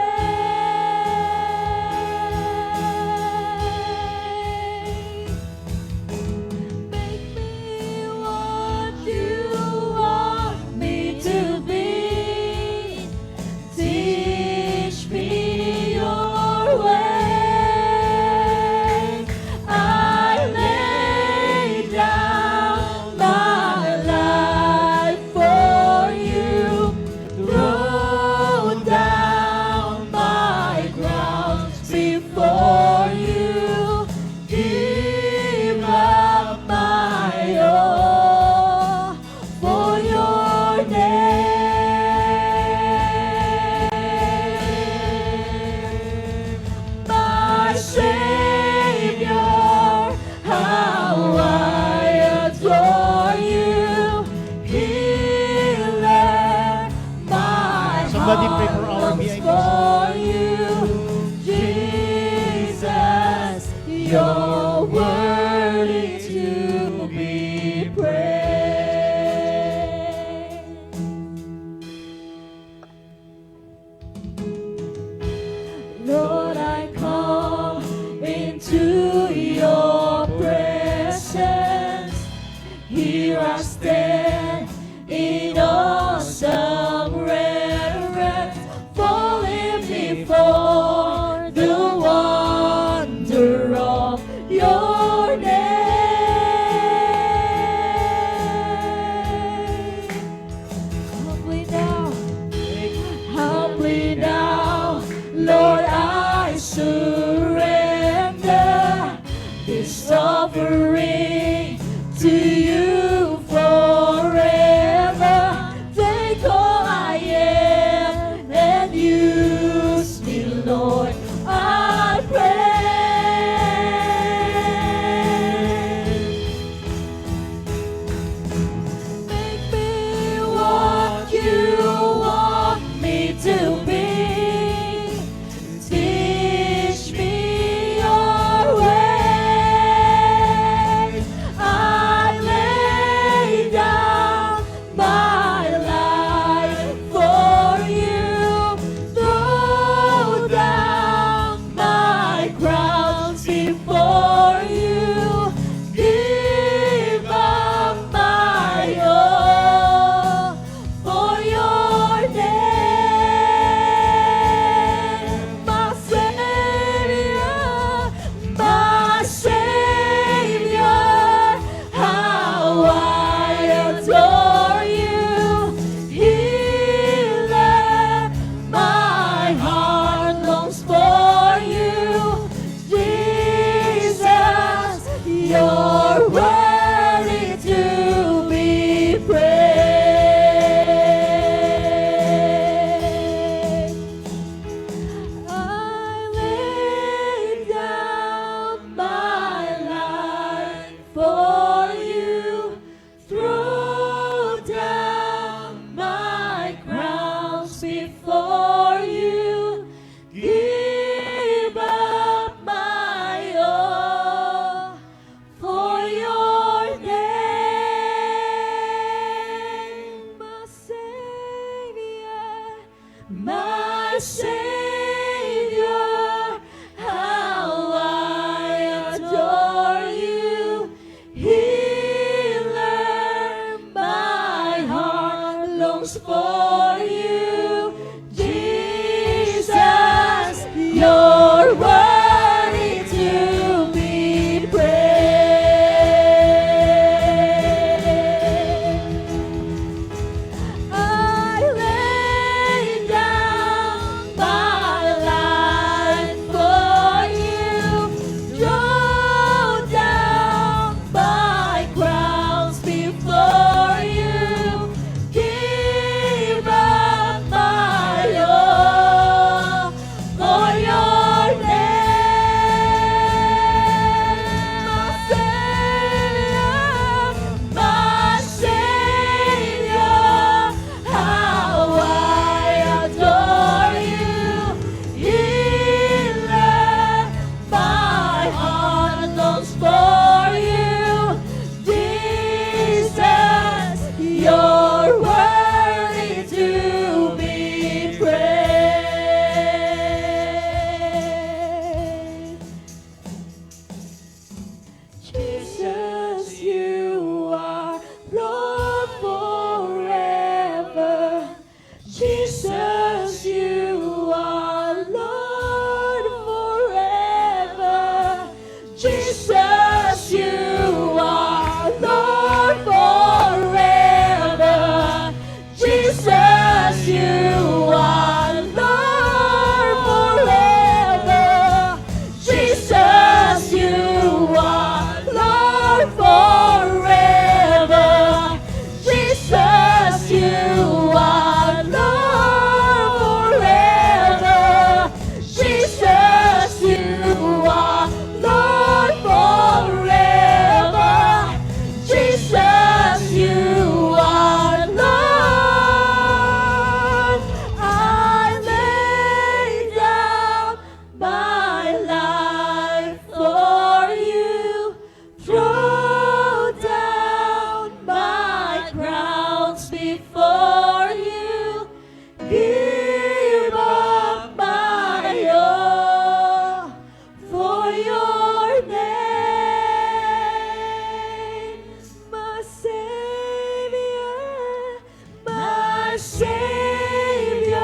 Make me what you want me to be. Everybody pray for our VIPs. For you, Jesus, you're worthy to be praised. Lord, I come into your presence. Here I stand in awesome reverence, falling before the wonder of your name. Humbly now, Lord, I surrender this offering to you forever. Take all I am and use me, Lord, I pray. Make me what you want me to be. Teach me your ways. I lay down my life for you. Throw down my crowns before you. Give up my all for your name. My Savior, how I adore you. Healer, my heart longs for you. Jesus, you're worthy to be praised. I lay down my life for you. Throw down my crowns before you. Give up my all for your name. My Savior, how I adore you. Healer, my heart longs for you. Jesus, you're worthy to be praised. I lay down my life for you. Throw down my crowns before you. Give up before you. Give up my all for your name, my Savior, my Savior.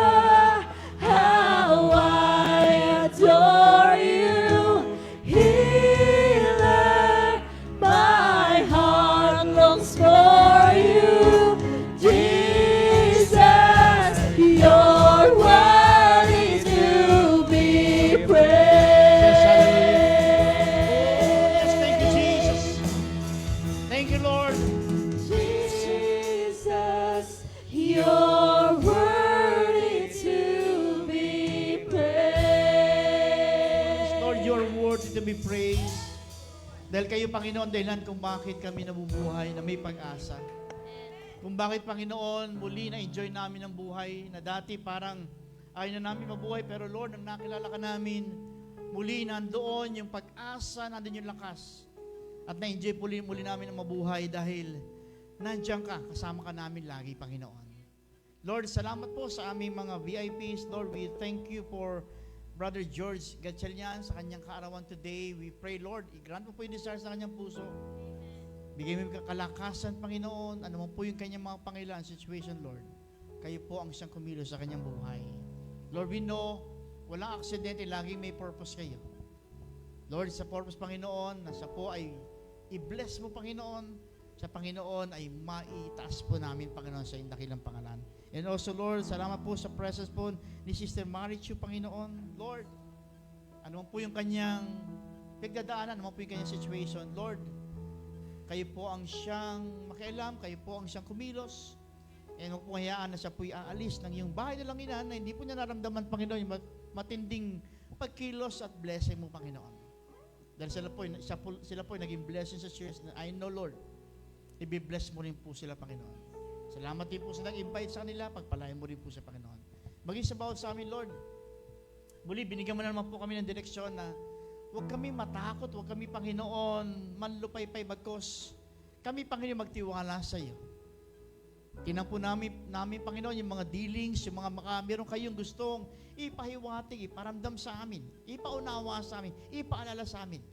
How I adore you, Healer. My heart longs for you, Jesus. You're worthy to be Yes, praised. thank you, Jesus. Thank you, Lord. Jesus, you're worthy to be praised. Lord, you're worthy to be praised. Dahil kayo, Panginoon, dahilan kung bakit kami nabubuhay na may pag-asa. Kung bakit, Panginoon, muli na-enjoy namin ang buhay na dati parang ayaw na namin mabuhay. Pero Lord, nang nakilala ka namin, muli nandoon yung pag-asa, nandun yung lakas. At na-enjoy muli namin ang mabuhay dahil nandiyan ka, kasama ka namin lagi, Panginoon. Lord, salamat po sa aming mga VIPs. Lord, we thank you for Brother George Gatchalian sa kanyang kaarawan today. We pray, Lord, i-grant mo po yung desire sa kanyang puso. Bigay mo yung kalakasan, Panginoon. Ano man po yung kanyang mga pangailangan, situation, Lord. Kayo po ang siyang kumilos sa kanyang buhay. Lord, we know, walang aksidente, laging may purpose kayo. Lord, sa purpose, Panginoon, na siya po ay i-bless mo, Panginoon. Sa Panginoon ay maitaas po namin, Panginoon, sa iyong dakilang pangalan. And also, Lord, salamat po sa presence po ni Sister Marichu, Panginoon. Lord, ano man po yung kanyang pagdadaanan, ano man po yung kanyang situation, Lord, kayo po ang siyang makialam, kayo po ang siyang kumilos, and huwag po hayaan na siya po'y aalis ng iyong bahay na lang ina, na hindi po niya naramdaman, Panginoon, yung matinding pagkilos at blessing mo, Panginoon. Dahil sila po naging blessing sa church, na I know, Lord, i-bless mo rin po sila, Panginoon. Salamat din po sa nag-invite sa kanila, pagpalain mo rin po sa Panginoon. Maging sa bawat sa amin, Lord, muli, binigyan mo na naman po kami ng direksyon na huwag kami matakot, huwag kami, Panginoon, manlupay-pay bagkos. Kami, Panginoon, magtiwala sa iyo. Tinan po namin, Panginoon, yung mga dealings, yung mga meron kayong gustong ipahiwatig, iparamdam sa amin, ipaunawa sa amin, ipaalala sa amin.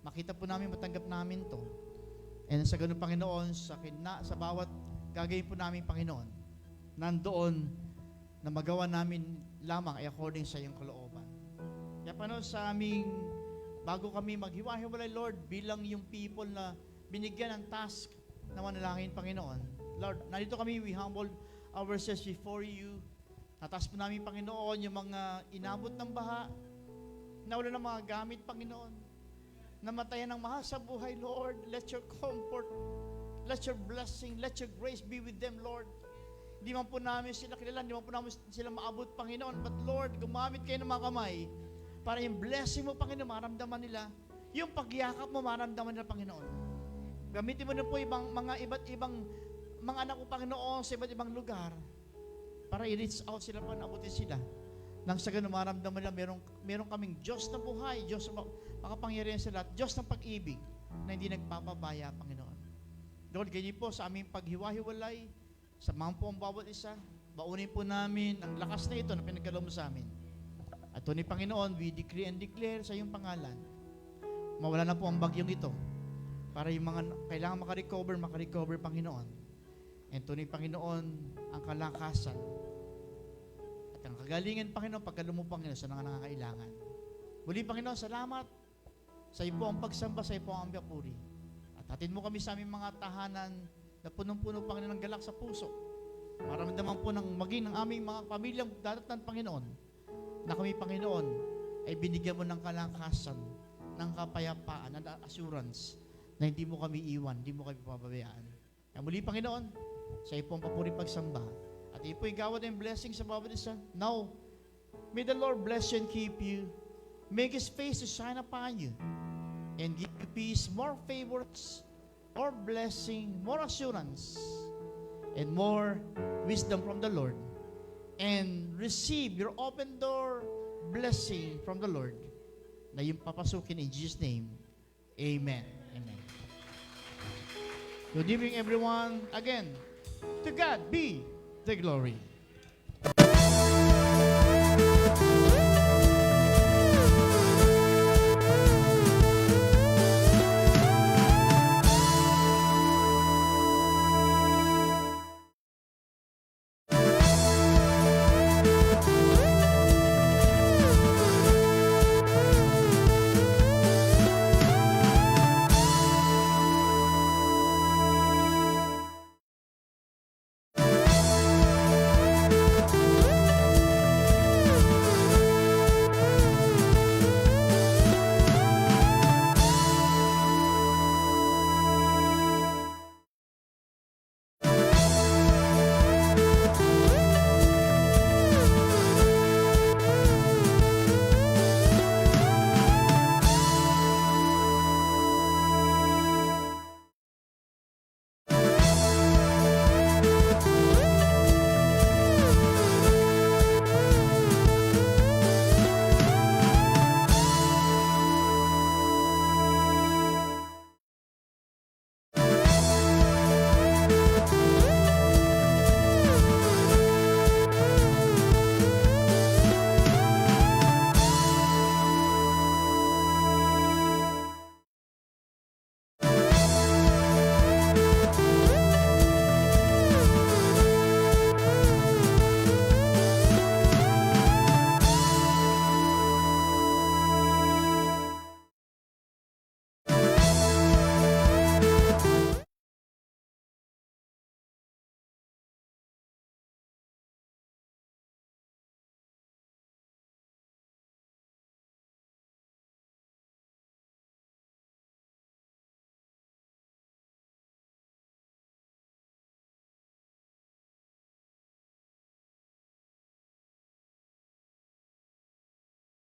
Makita po namin, matanggap namin to. And sa ganun, Panginoon, sa bawat gagawin po namin, Panginoon, nandoon na magawa namin lamang ay according sa iyong kalooban. Kaya Panginoon, sa aming, bago kami maghiwa-hiwalay, Lord, bilang yung people na binigyan ng task na manalangin, Panginoon, Lord, nandito kami, we humble ourselves before you. Nataas po namin, Panginoon, yung mga inabot ng baha, nawala ng mga gamit, Panginoon, namatayan ng mahal sa buhay, Lord. Let your comfort, let your blessing, let your grace be with them, Lord. Hindi man po namin sila kilala, hindi man po namin sila maabot, Panginoon. But Lord, gumamit kayo ng mga kamay para yung blessing mo, Panginoon, maramdaman nila. Yung pagyakap mo, maramdaman nila, Panginoon. Gamitin mo na po iba't ibang mga anak ko, Panginoon, sa iba't ibang lugar para i-reach out sila, panabutin sila. Nang sa ganun, maramdaman nila, meron kaming Diyos na buhay, Diyos na makapangyarihan sa lahat, Diyos ng pag-ibig na hindi nagpapabaya, Panginoon. Lord, ganyan po sa aming paghiwa-hiwalay, samahan po ang bawat isa, baunin po namin ang lakas na ito na pinagkalaw mo sa amin. At tunay, Panginoon, we decree and declare sa iyong pangalan, mawala na po ang bagyong ito para yung mga kailangan makarecover, Panginoon. And tunay, Panginoon, ang kalakasan at ang kagalingan, Panginoon, pagkalumo, Panginoon, sa mga nangangailangan. Muli, Panginoon, salamat sa iyo po ang pagsamba, sa iyo po ang papuri. At hatid mo kami sa aming mga tahanan na punong-puno, Panginoon, ng galak sa puso. Maramdaman po ng maging ng aming mga pamilyang daratan, Panginoon, na kami, Panginoon, ay binigyan mo ng kalakasan, ng kapayapaan, ng assurance, na hindi mo kami iwan, hindi mo kami pababayaan. Kaya muli, Panginoon, sa iyo po ang papuri pagsamba. At iyo po igawad ng blessing sa bawat isa. Now, may the Lord bless you and keep you. Make His face to shine upon you and give you peace, more favors, more blessing, more assurance, and more wisdom from the Lord. And receive your open door blessing from the Lord na yung papasukin in Jesus' name. Amen. Amen. Good evening, everyone. Again, To God be the glory.